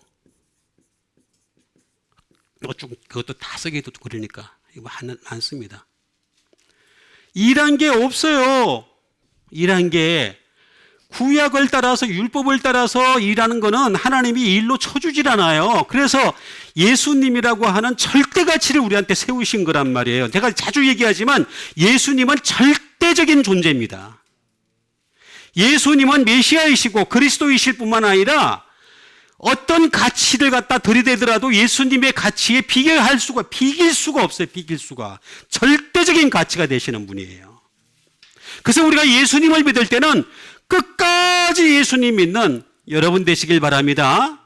그것도 다 쓰기도 그러니까 이거 많습니다. 일한 게 없어요. 일한 게 구약을 따라서 율법을 따라서 일하는 거는 하나님이 일로 쳐주질 않아요. 그래서 예수님이라고 하는 절대 가치를 우리한테 세우신 거란 말이에요. 제가 자주 얘기하지만 예수님은 절대적인 존재입니다. 예수님은 메시아이시고 그리스도이실 뿐만 아니라 어떤 가치를 갖다 들이대더라도 예수님의 가치에 비길 수가 없어요. 비길 수가. 절대적인 가치가 되시는 분이에요. 그래서 우리가 예수님을 믿을 때는 끝까지 예수님 믿는 여러분 되시길 바랍니다.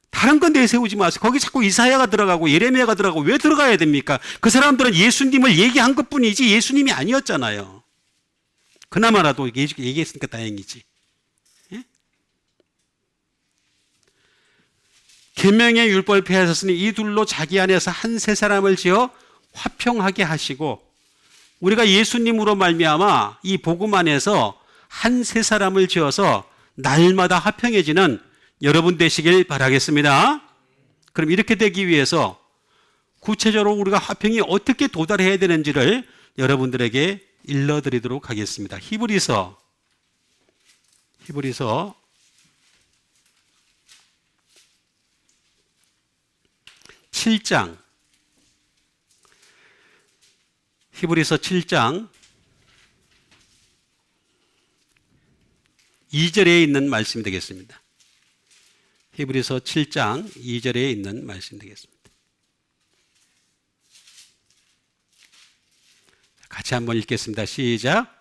다른 건 내세우지 마세요. 거기 자꾸 이사야가 들어가고 예레미야가 들어가고 왜 들어가야 됩니까? 그 사람들은 예수님을 얘기한 것뿐이지 예수님이 아니었잖아요. 그나마라도 얘기했으니까 다행이지. 계명의 율법을 폐하셨으니 이 둘로 자기 안에서 한 세 사람을 지어 화평하게 하시고, 우리가 예수님으로 말미암아 이 복음 안에서 한 세 사람을 지어서 날마다 화평해지는 여러분 되시길 바라겠습니다. 그럼 이렇게 되기 위해서 구체적으로 우리가 화평이 어떻게 도달해야 되는지를 여러분들에게 일러드리도록 하겠습니다. 히브리서 7장 히브리서 7장 2절에 있는 말씀이 되겠습니다. 히브리서 7장 2절에 있는 말씀이 되겠습니다. 같이 한번 읽겠습니다. 시작.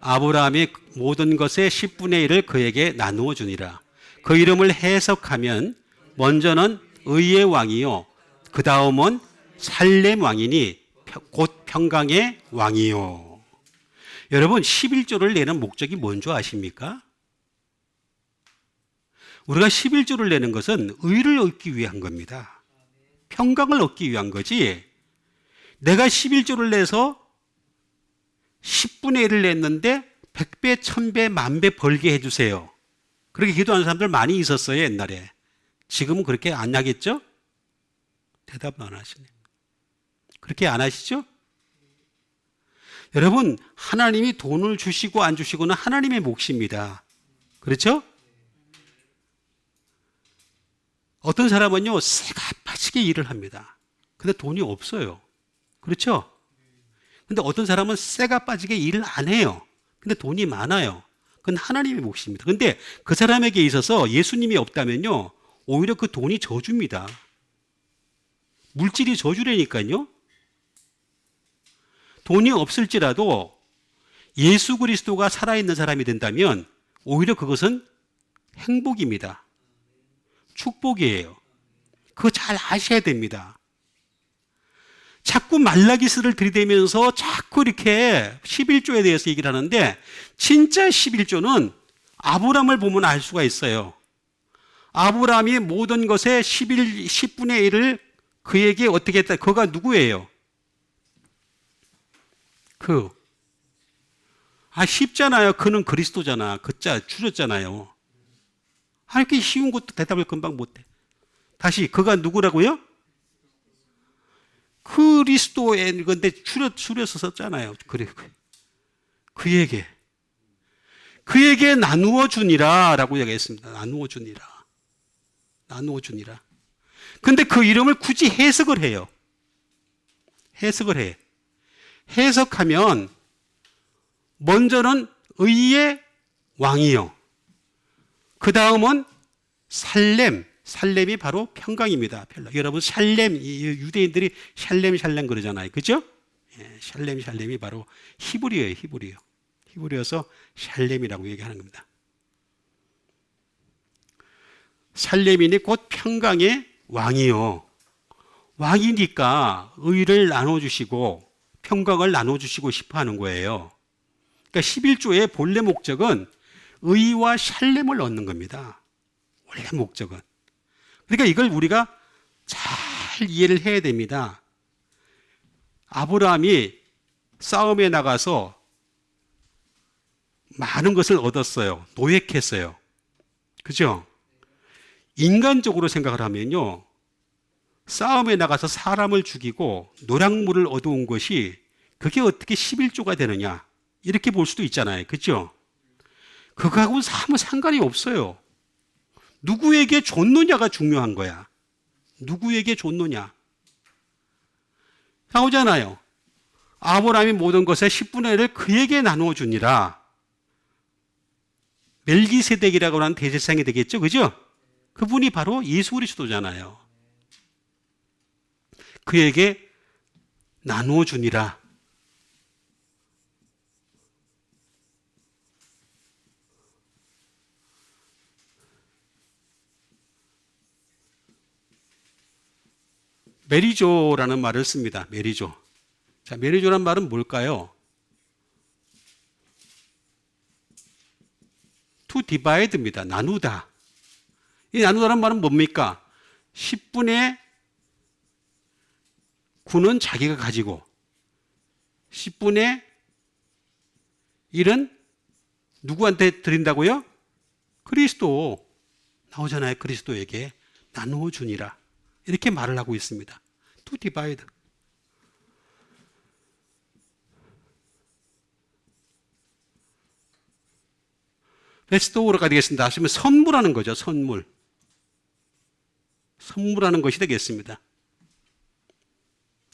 아브라함이 모든 것의 10분의 1을 그에게 나누어 주니라. 그 이름을 해석하면 먼저는 의의 왕이요, 그 다음은 살렘 왕이니 곧 평강의 왕이요. 여러분, 11조를 내는 목적이 뭔 줄 아십니까? 우리가 11조를 내는 것은 의를 얻기 위한 겁니다. 평강을 얻기 위한 거지. 내가 11조를 내서 10분의 1을 냈는데 100배, 1000배, 10,000배 벌게 해주세요. 그렇게 기도하는 사람들 많이 있었어요, 옛날에. 지금은 그렇게 안 하겠죠? 대답 안 하시네. 그렇게 안 하시죠? 여러분, 하나님이 돈을 주시고 안 주시고는 하나님의 몫입니다. 그렇죠? 어떤 사람은요, 새가 빠지게 일을 합니다. 근데 돈이 없어요. 그렇죠? 근데 어떤 사람은 새가 빠지게 일을 안 해요. 근데 돈이 많아요. 그건 하나님의 몫입니다. 근데 그 사람에게 있어서 예수님이 없다면요, 오히려 그 돈이 저주입니다. 물질이 저주라니까요. 돈이 없을지라도 예수 그리스도가 살아있는 사람이 된다면 오히려 그것은 행복입니다. 축복이에요. 그거 잘 아셔야 됩니다. 자꾸 말라기스를 들이대면서 자꾸 이렇게 11조에 대해서 얘기를 하는데, 진짜 11조는 아브라함을 보면 알 수가 있어요. 아브라함이 모든 것의 10분의 1을 그에게 어떻게 했다? 그가 누구예요? 쉽잖아요. 그는 그리스도잖아. 그자 줄였잖아요. 이렇게 쉬운 것도 대답을 금방 못해. 다시, 그가 누구라고요? 그리스도의 건데 줄여서 썼잖아요. 그래. 그에게 나누어 주니라 라고 얘기했습니다. 나누어 주니라. 근데 그 이름을 굳이 해석을 해요. 해석하면 먼저는 의의 왕이요, 그 다음은 살렘이 바로 평강입니다. 여러분, 살렘, 유대인들이 샬렘 그러잖아요. 그죠? 샬렘이 바로 히브리어예요. 히브리어서 샬렘이라고 얘기하는 겁니다. 살렘이니 곧 평강의 왕이요. 왕이니까 의를 나눠주시고 평강을 나눠주시고 싶어 하는 거예요. 그러니까 11조의 본래 목적은 의와 샬렘을 얻는 겁니다. 원래 목적은. 그러니까 이걸 우리가 잘 이해를 해야 됩니다. 아브라함이 싸움에 나가서 많은 것을 얻었어요. 노획했어요. 그죠? 인간적으로 생각을 하면요, 싸움에 나가서 사람을 죽이고 노략물을 얻어온 것이 그게 어떻게 11조가 되느냐, 이렇게 볼 수도 있잖아요. 그죠? 그거하고는 아무 상관이 없어요. 누구에게 줬느냐가 중요한 거야. 누구에게 줬느냐. 나오잖아요. 아브라함이 모든 것의 10분의 1을 그에게 나누어 주니라. 멜기세덱이라고 하는 대제사장이 되겠죠. 그죠? 그분이 바로 예수 그리스도잖아요. 그에게 나누어 주니라. 메리조라는 말을 씁니다. 메리조. 자, 메리조란 말은 뭘까요? to divide입니다. 나누다. 이 나누다란 말은 뭡니까? 10분의 9는 자기가 가지고 10분의 1은 누구한테 드린다고요? 그리스도. 나오잖아요. 그리스도에게 나누어 주니라. 이렇게 말을 하고 있습니다. to divide. 베스트오로가 되겠습니다. 하시면 선물하는 거죠. 선물하는 것이 되겠습니다.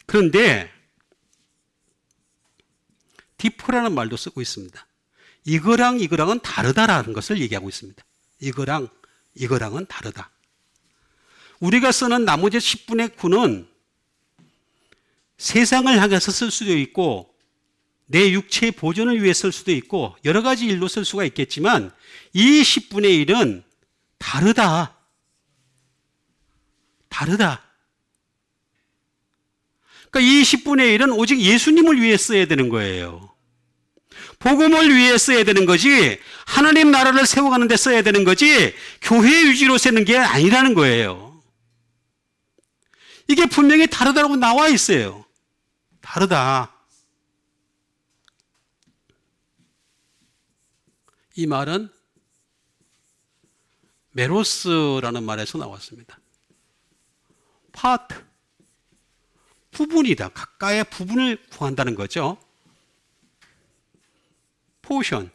그런데 디퍼라는 말도 쓰고 있습니다. 이거랑 이거랑은 다르다라는 것을 얘기하고 있습니다. 이거랑 이거랑은 다르다. 우리가 쓰는 나머지 10분의 9는 세상을 향해서 쓸 수도 있고 내 육체의 보존을 위해 쓸 수도 있고 여러 가지 일로 쓸 수가 있겠지만 이 10분의 1은 다르다. 다르다. 그러니까 이 10분의 1은 오직 예수님을 위해 써야 되는 거예요. 복음을 위해 써야 되는 거지 하나님 나라를 세워가는 데 써야 되는 거지 교회 유지로 쓰는 게 아니라는 거예요. 이게 분명히 다르다고 나와 있어요. 다르다. 이 말은 메로스라는 말에서 나왔습니다. 파트, 부분이다. 각각의 부분을 구한다는 거죠. 포션,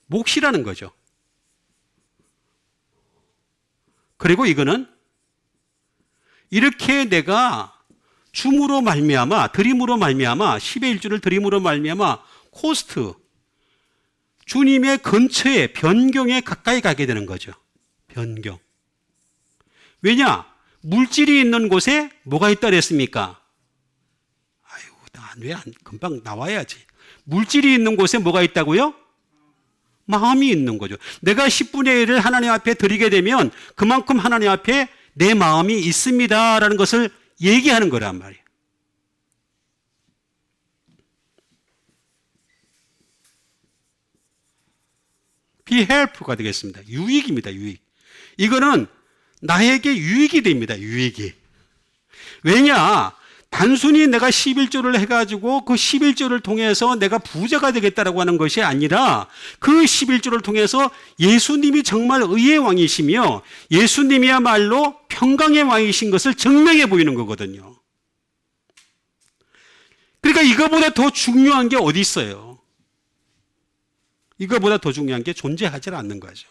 몫이라는 거죠. 그리고 이거는 이렇게 내가 줌으로 말미암아, 드림으로 말미암아, 10의 1주를 드림으로 말미암아 코스트, 주님의 근처에 변경에 가까이 가게 되는 거죠. 변경. 왜냐? 물질이 있는 곳에 뭐가 있다 그랬습니까? 왜 금방 나와야지. 물질이 있는 곳에 뭐가 있다고요? 마음이 있는 거죠. 내가 10분의 1을 하나님 앞에 드리게 되면 그만큼 하나님 앞에 내 마음이 있습니다라는 것을 얘기하는 거란 말이에요. be help가 되겠습니다. 유익입니다. 유익. 이거는 나에게 유익이 됩니다. 유익이. 왜냐? 단순히 내가 11조를 해가지고 그 11조를 통해서 내가 부자가 되겠다라고 하는 것이 아니라 그 11조를 통해서 예수님이 정말 의의 왕이시며 예수님이야말로 평강의 왕이신 것을 증명해 보이는 거거든요. 그러니까 이거보다 더 중요한 게 어디 있어요? 이거보다 더 중요한 게 존재하지 않는 거죠.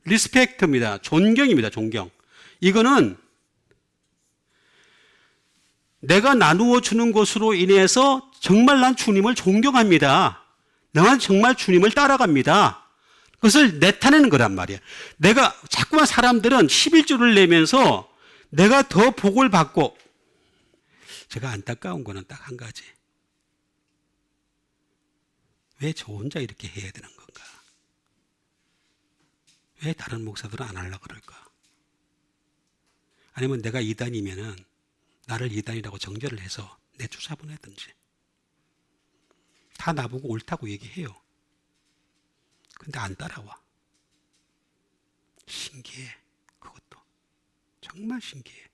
리스펙트입니다. 존경입니다. 존경. 이거는 내가 나누어 주는 것으로 인해서 정말 난 주님을 존경합니다. 나는 정말 주님을 따라갑니다. 그것을 나타내는 거란 말이에요. 내가 자꾸만 사람들은 11조를 내면서 내가 더 복을 받고 제가 안타까운 거는 딱 한 가지. 왜 저 혼자 이렇게 해야 되는 건가? 왜 다른 목사들은 안 하려고 그럴까? 아니면 내가 이단이면은 나를 이단이라고 정죄를 해서 내쫓아 보내든지. 다 나보고 옳다고 얘기해요. 근데 안 따라와. 신기해. 그것도. 정말 신기해.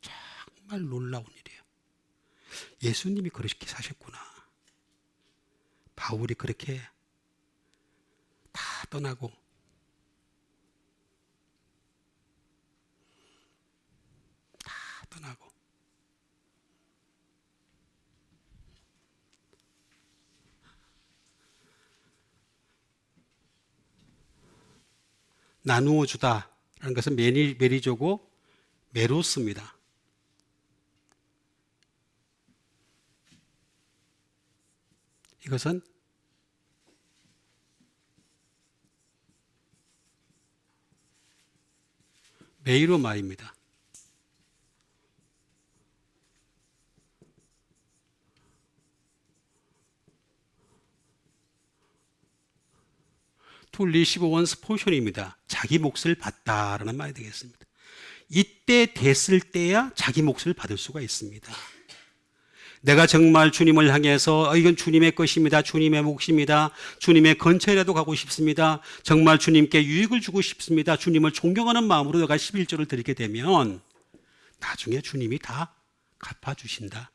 정말 놀라운 일이에요. 예수님이 그렇게 사셨구나. 바울이 그렇게 다 떠나고 나누어 주다라는 것은 메리조고 메로스입니다. 이것은 메이로마입니다. to receive one's portion입니다. 자기 몫을 받다라는 말이 되겠습니다. 이때 됐을 때야 자기 몫을 받을 수가 있습니다. 내가 정말 주님을 향해서 이건 주님의 것입니다. 주님의 몫입니다. 주님의 근처에라도 가고 싶습니다. 정말 주님께 유익을 주고 싶습니다. 주님을 존경하는 마음으로 내가 11조를 드리게 되면 나중에 주님이 다 갚아주신다.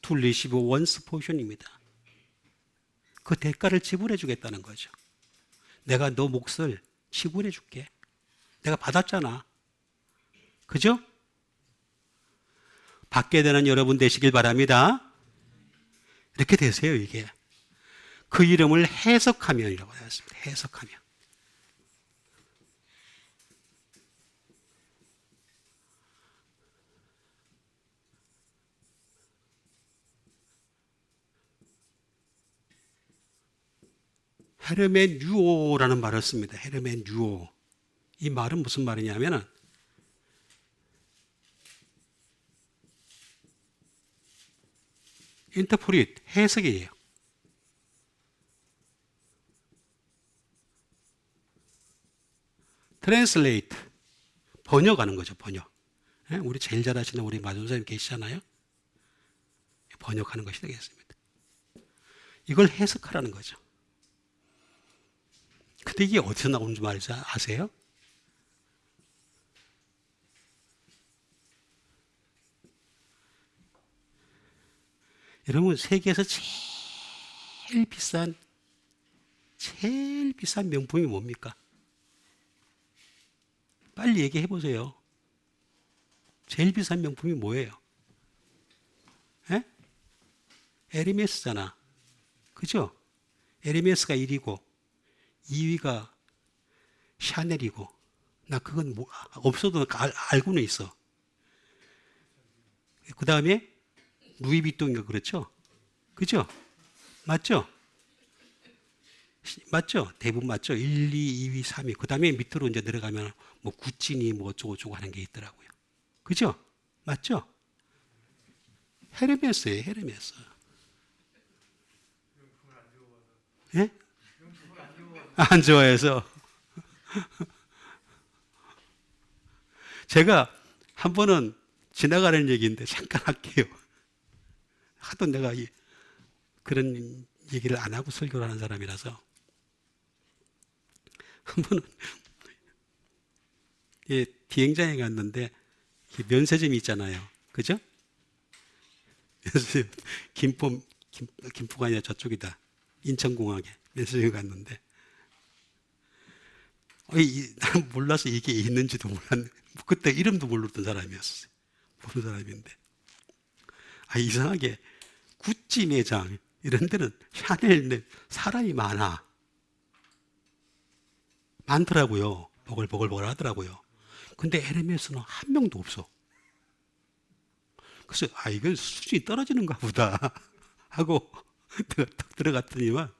to receive one's portion입니다. 그 대가를 지불해 주겠다는 거죠. 내가 너 몫을 지불해 줄게. 내가 받았잖아. 그죠? 받게 되는 여러분 되시길 바랍니다. 이렇게 되세요, 이게. 그 이름을 해석하면이라고 하였습니다. 해석하면. 헤르메뉴오라는 말을 씁니다. 헤르메뉴오. 이 말은 무슨 말이냐면은 인터프릿, 해석이에요. 트랜슬레이트, 번역하는 거죠. 번역. 우리 제일 잘하시는 우리 마존사님 계시잖아요. 번역하는 것이 되겠습니다. 이걸 해석하라는 거죠. 근데 이게 어디서 나오는 줄 아세요? 여러분, 세계에서 제일 비싼 명품이 뭡니까? 빨리 얘기해 보세요. 제일 비싼 명품이 뭐예요? 에? 에르메스잖아. 그죠? 에르메스가 1위고 2위가 샤넬이고, 나 그건 없어도 알고는 있어. 그 다음에 루이비통인가 그렇죠? 그죠? 맞죠? 맞죠? 대부분 맞죠? 1, 2, 2위, 3위. 그 다음에 밑으로 이제 내려가면 뭐 구찌니 뭐 어쩌고저쩌고 하는 게 있더라고요. 그죠? 맞죠? 헤르메스예요, 헤르메스. 예? 안 좋아해서. 제가 한 번은 지나가는 얘기인데 잠깐 할게요. 하도 내가 그런 얘기를 안 하고 설교를 하는 사람이라서. 한 번은 비행장에 갔는데 면세점이 있잖아요. 그죠? 면세점, 김포가 아니라 저쪽이다. 인천공항에 면세점에 갔는데 나는 몰라서 이게 있는지도 몰랐네. 그때 이름도 모르던 사람이었어요. 모르는 사람인데. 이상하게 구찌 매장 이런 데는 샤넬 사람이 많더라고요. 보글보글 하더라고요. 근데 에르메스는 한 명도 없어. 그래서 이건 수준이 떨어지는가 보다 하고 내가 딱 들어갔더니만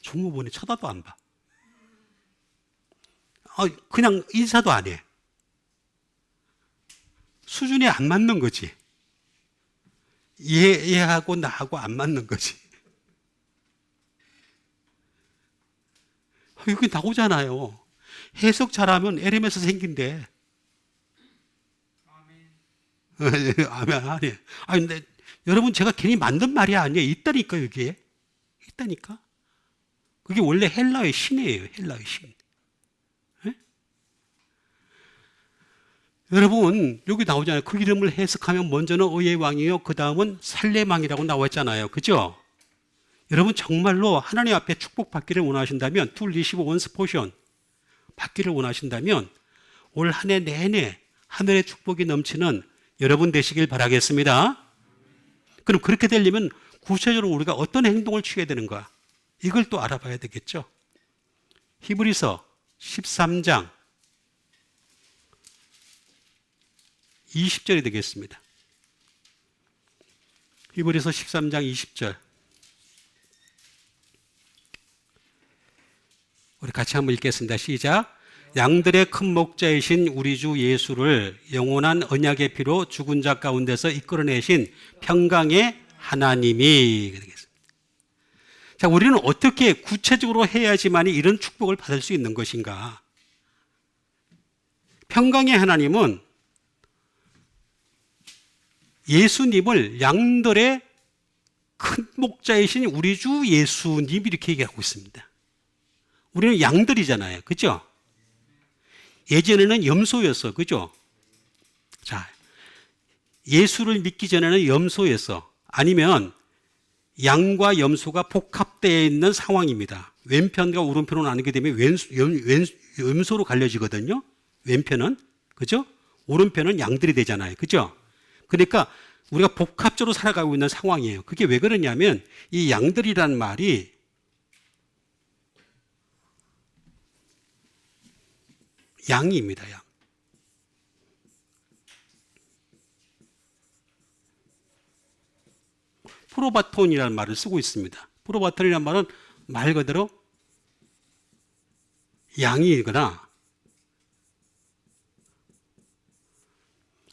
종업원이 쳐다도 안 봐. 그냥 인사도 안 해. 수준이 안 맞는 거지. 얘하고 나하고 안 맞는 거지. 여기 나오잖아요. 해석 잘하면 에르메스 생긴대. 아멘. 아니. 근데 여러분, 제가 괜히 만든 말이 아니에요. 있다니까, 여기에. 있다니까. 그게 원래 헬라의 신이에요. 헬라의 신. 네? 여러분, 여기 나오잖아요. 그 이름을 해석하면 먼저는 의의 왕이요, 그 다음은 살레망이라고 나왔잖아요. 그죠? 여러분, 정말로 하나님 앞에 축복받기를 원하신다면, to receive one's portion 받기를 원하신다면 올 한 해 내내 하늘의 축복이 넘치는 여러분 되시길 바라겠습니다. 그럼 그렇게 되려면 구체적으로 우리가 어떤 행동을 취해야 되는가? 이걸 또 알아봐야 되겠죠. 히브리서 13장 20절이 되겠습니다. 히브리서 13장 20절. 우리 같이 한번 읽겠습니다. 시작. 양들의 큰 목자이신 우리 주 예수를 영원한 언약의 피로 죽은 자 가운데서 이끌어내신 평강의 하나님이 되겠습니다. 자, 우리는 어떻게 구체적으로 해야지만 이런 축복을 받을 수 있는 것인가? 평강의 하나님은 예수님을 양들의 큰 목자이신 우리 주 예수님 이렇게 얘기하고 있습니다. 우리는 양들이잖아요. 그죠? 예전에는 염소였어. 그죠? 자, 예수를 믿기 전에는 염소였어. 아니면 양과 염소가 복합되어 있는 상황입니다. 왼편과 오른편으로 나누게 되면 염소로 갈려지거든요. 왼편은. 그죠? 오른편은 양들이 되잖아요. 그죠? 그러니까 우리가 복합적으로 살아가고 있는 상황이에요. 그게 왜 그러냐면 이 양들이라는 말이 양입니다. 양. 프로바톤이라는 말을 쓰고 있습니다. 프로바톤이라는 말은 말 그대로 양이거나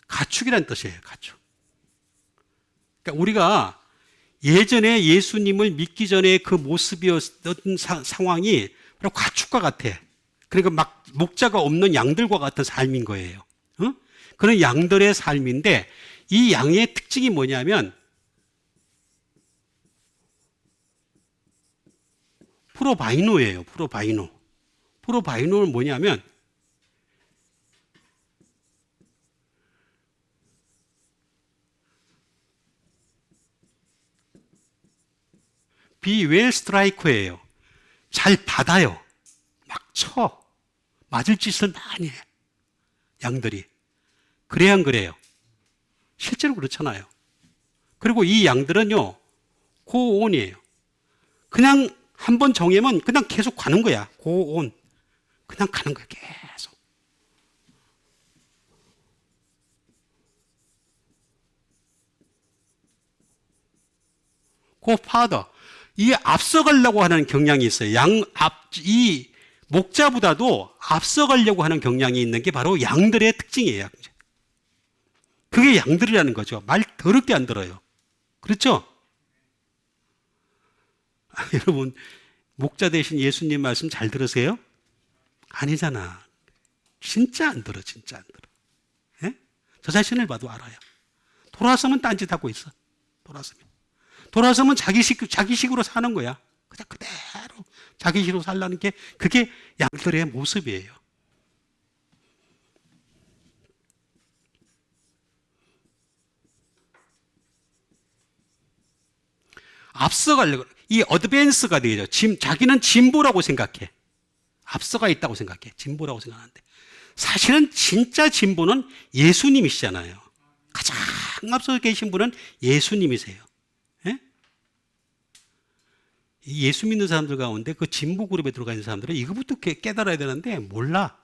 가축이라는 뜻이에요. 가축. 그러니까 우리가 예전에 예수님을 믿기 전에 그 모습이었던 상황이 바로 가축과 같아. 그러니까 막 목자가 없는 양들과 같은 삶인 거예요. 그런 양들의 삶인데 이 양의 특징이 뭐냐면 프로바이노예요. 프로바이노. 프로바이노는 뭐냐면 비웰 스트라이커예요. 잘 받아요. 막 쳐. 맞을 짓을 많이 해. 양들이. 그래야 안 그래요? 실제로 그렇잖아요. 그리고 이 양들은요, 고온이에요. 그냥 한번 정하면 그냥 계속 가는 거야. 고온. 그냥 가는 거야. 계속. 고파더. 이 앞서가려고 하는 경향이 있어요. 이 목자보다도 앞서가려고 하는 경향이 있는 게 바로 양들의 특징이에요. 그게 양들이라는 거죠. 말 더럽게 안 들어요. 그렇죠? 여러분, 목자 대신 예수님 말씀 잘 들으세요? 아니잖아. 진짜 안 들어, 진짜 안 들어. 예? 저 자신을 봐도 알아요. 돌아서면 딴짓하고 있어. 돌아서면 자기식으로 사는 거야. 그냥 그대로 자기식으로 살라는 게 그게 양들의 모습이에요. 앞서가려고, 이 어드밴스가 되죠. 자기는 진보라고 생각해. 앞서가 있다고 생각해. 진보라고 생각하는데. 사실은 진짜 진보는 예수님이시잖아요. 가장 앞서 계신 분은 예수님이세요. 예? 예수 믿는 사람들 가운데 그 진보 그룹에 들어가 있는 사람들은 이거부터 깨달아야 되는데 몰라.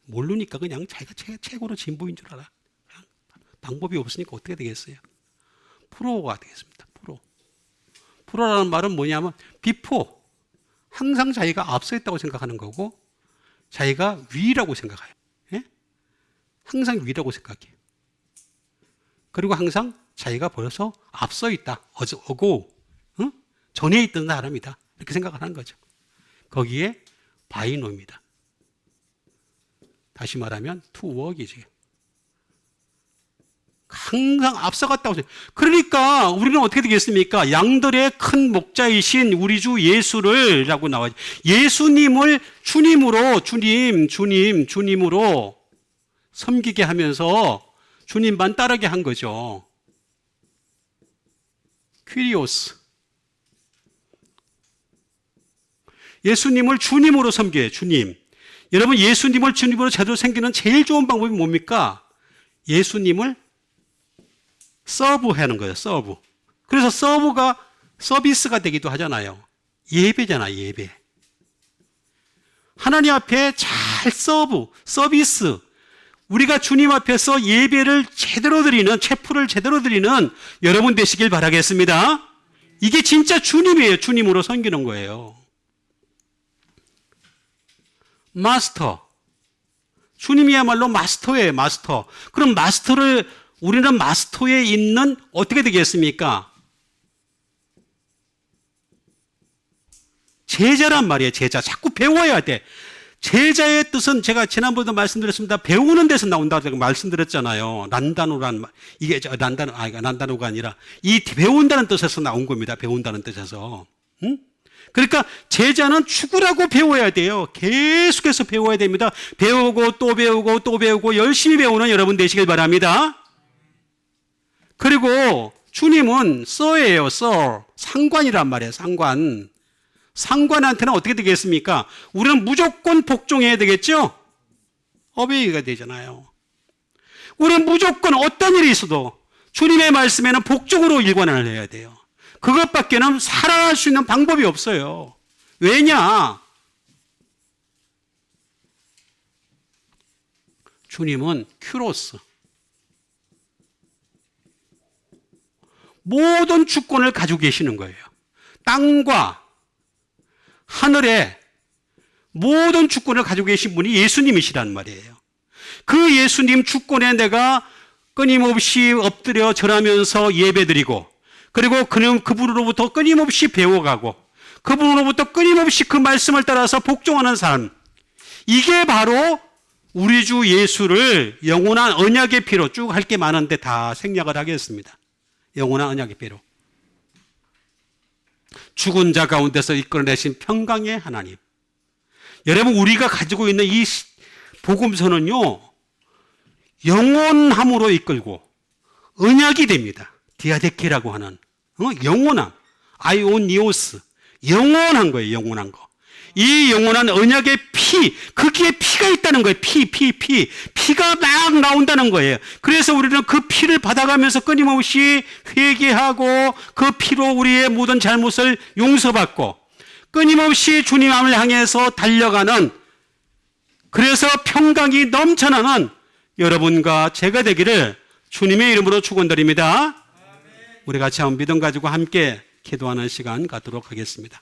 모르니까 그냥 자기가 최고로 진보인 줄 알아. 방법이 없으니까 어떻게 되겠어요? 프로가 되겠습니다. 프로라는 말은 뭐냐면 비포. 항상 자기가 앞서 있다고 생각하는 거고 자기가 위라고 생각해요. 예? 항상 위라고 생각해요. 그리고 항상 자기가 벌써 앞서 있다. 어고 전에 있던 사람이다. 이렇게 생각을 하는 거죠. 거기에 바이노입니다. 다시 말하면 투웍이지. 항상 앞서갔다고 생각해요. 그러니까 우리는 어떻게 되겠습니까? 양들의 큰 목자이신 우리 주 예수를 라고 나와요. 예수님을 주님으로 섬기게 하면서 주님만 따르게 한 거죠. 퀴리오스. 예수님을 주님으로 섬겨요. 주님. 여러분 예수님을 주님으로 제대로 섬기는 제일 좋은 방법이 뭡니까? 예수님을 서브하는 거예요. 서브. 그래서 서브가 서비스가 되기도 하잖아요. 예배잖아. 예배. 하나님 앞에 잘 서비스. 우리가 주님 앞에서 예배를 제대로 드리는, 체프를 제대로 드리는 여러분 되시길 바라겠습니다. 이게 진짜 주님이에요. 주님으로 섬기는 거예요. 마스터. 주님이야말로 마스터예요. 마스터. 그럼 우리는 마스터에 있는 어떻게 되겠습니까? 제자란 말이에요. 제자. 자꾸 배워야 돼. 제자의 뜻은 제가 지난번에도 말씀드렸습니다. 배우는 데서 나온다고 말씀드렸잖아요. 난다노가 아니라 이 배운다는 뜻에서 나온 겁니다. 배운다는 뜻에서. 응? 그러니까 제자는 죽으라고 배워야 돼요. 계속해서 배워야 됩니다. 배우고 또 배우고 또 배우고 열심히 배우는 여러분 되시길 바랍니다. 그리고 주님은 서예요. 상관이란 말이에요. 상관한테는 어떻게 되겠습니까? 우리는 무조건 복종해야 되겠죠? 어베이가 되잖아요. 우리는 무조건 어떤 일이 있어도 주님의 말씀에는 복종으로 일관을 해야 돼요. 그것밖에는 살아날 수 있는 방법이 없어요. 왜냐? 주님은 큐로스. 모든 주권을 가지고 계시는 거예요. 땅과 하늘에 모든 주권을 가지고 계신 분이 예수님이시란 말이에요. 그 예수님 주권에 내가 끊임없이 엎드려 절하면서 예배드리고, 그리고 그분으로부터 끊임없이 배워가고, 그분으로부터 끊임없이 그 말씀을 따라서 복종하는 삶, 이게 바로 우리 주 예수를 영원한 언약의 피로, 쭉 할 게 많은데 다 생략을 하겠습니다. 영원한 언약의 피로, 죽은 자 가운데서 이끌어내신 평강의 하나님. 여러분, 우리가 가지고 있는 이 복음서는요, 영원함으로 이끌고 언약이 됩니다. 디아데케라고 하는 영원함, 아이오니오스, 영원한 거예요. 영원한 거. 이 영원한 언약의 피, 거기에 피가 있다는 거예요. 피가 막 나온다는 거예요. 그래서 우리는 그 피를 받아가면서 끊임없이 회개하고, 그 피로 우리의 모든 잘못을 용서받고, 끊임없이 주님을 향해서 달려가는, 그래서 평강이 넘쳐나는 여러분과 제가 되기를 주님의 이름으로 축원드립니다. 우리 같이 한번 믿음 가지고 함께 기도하는 시간 갖도록 하겠습니다.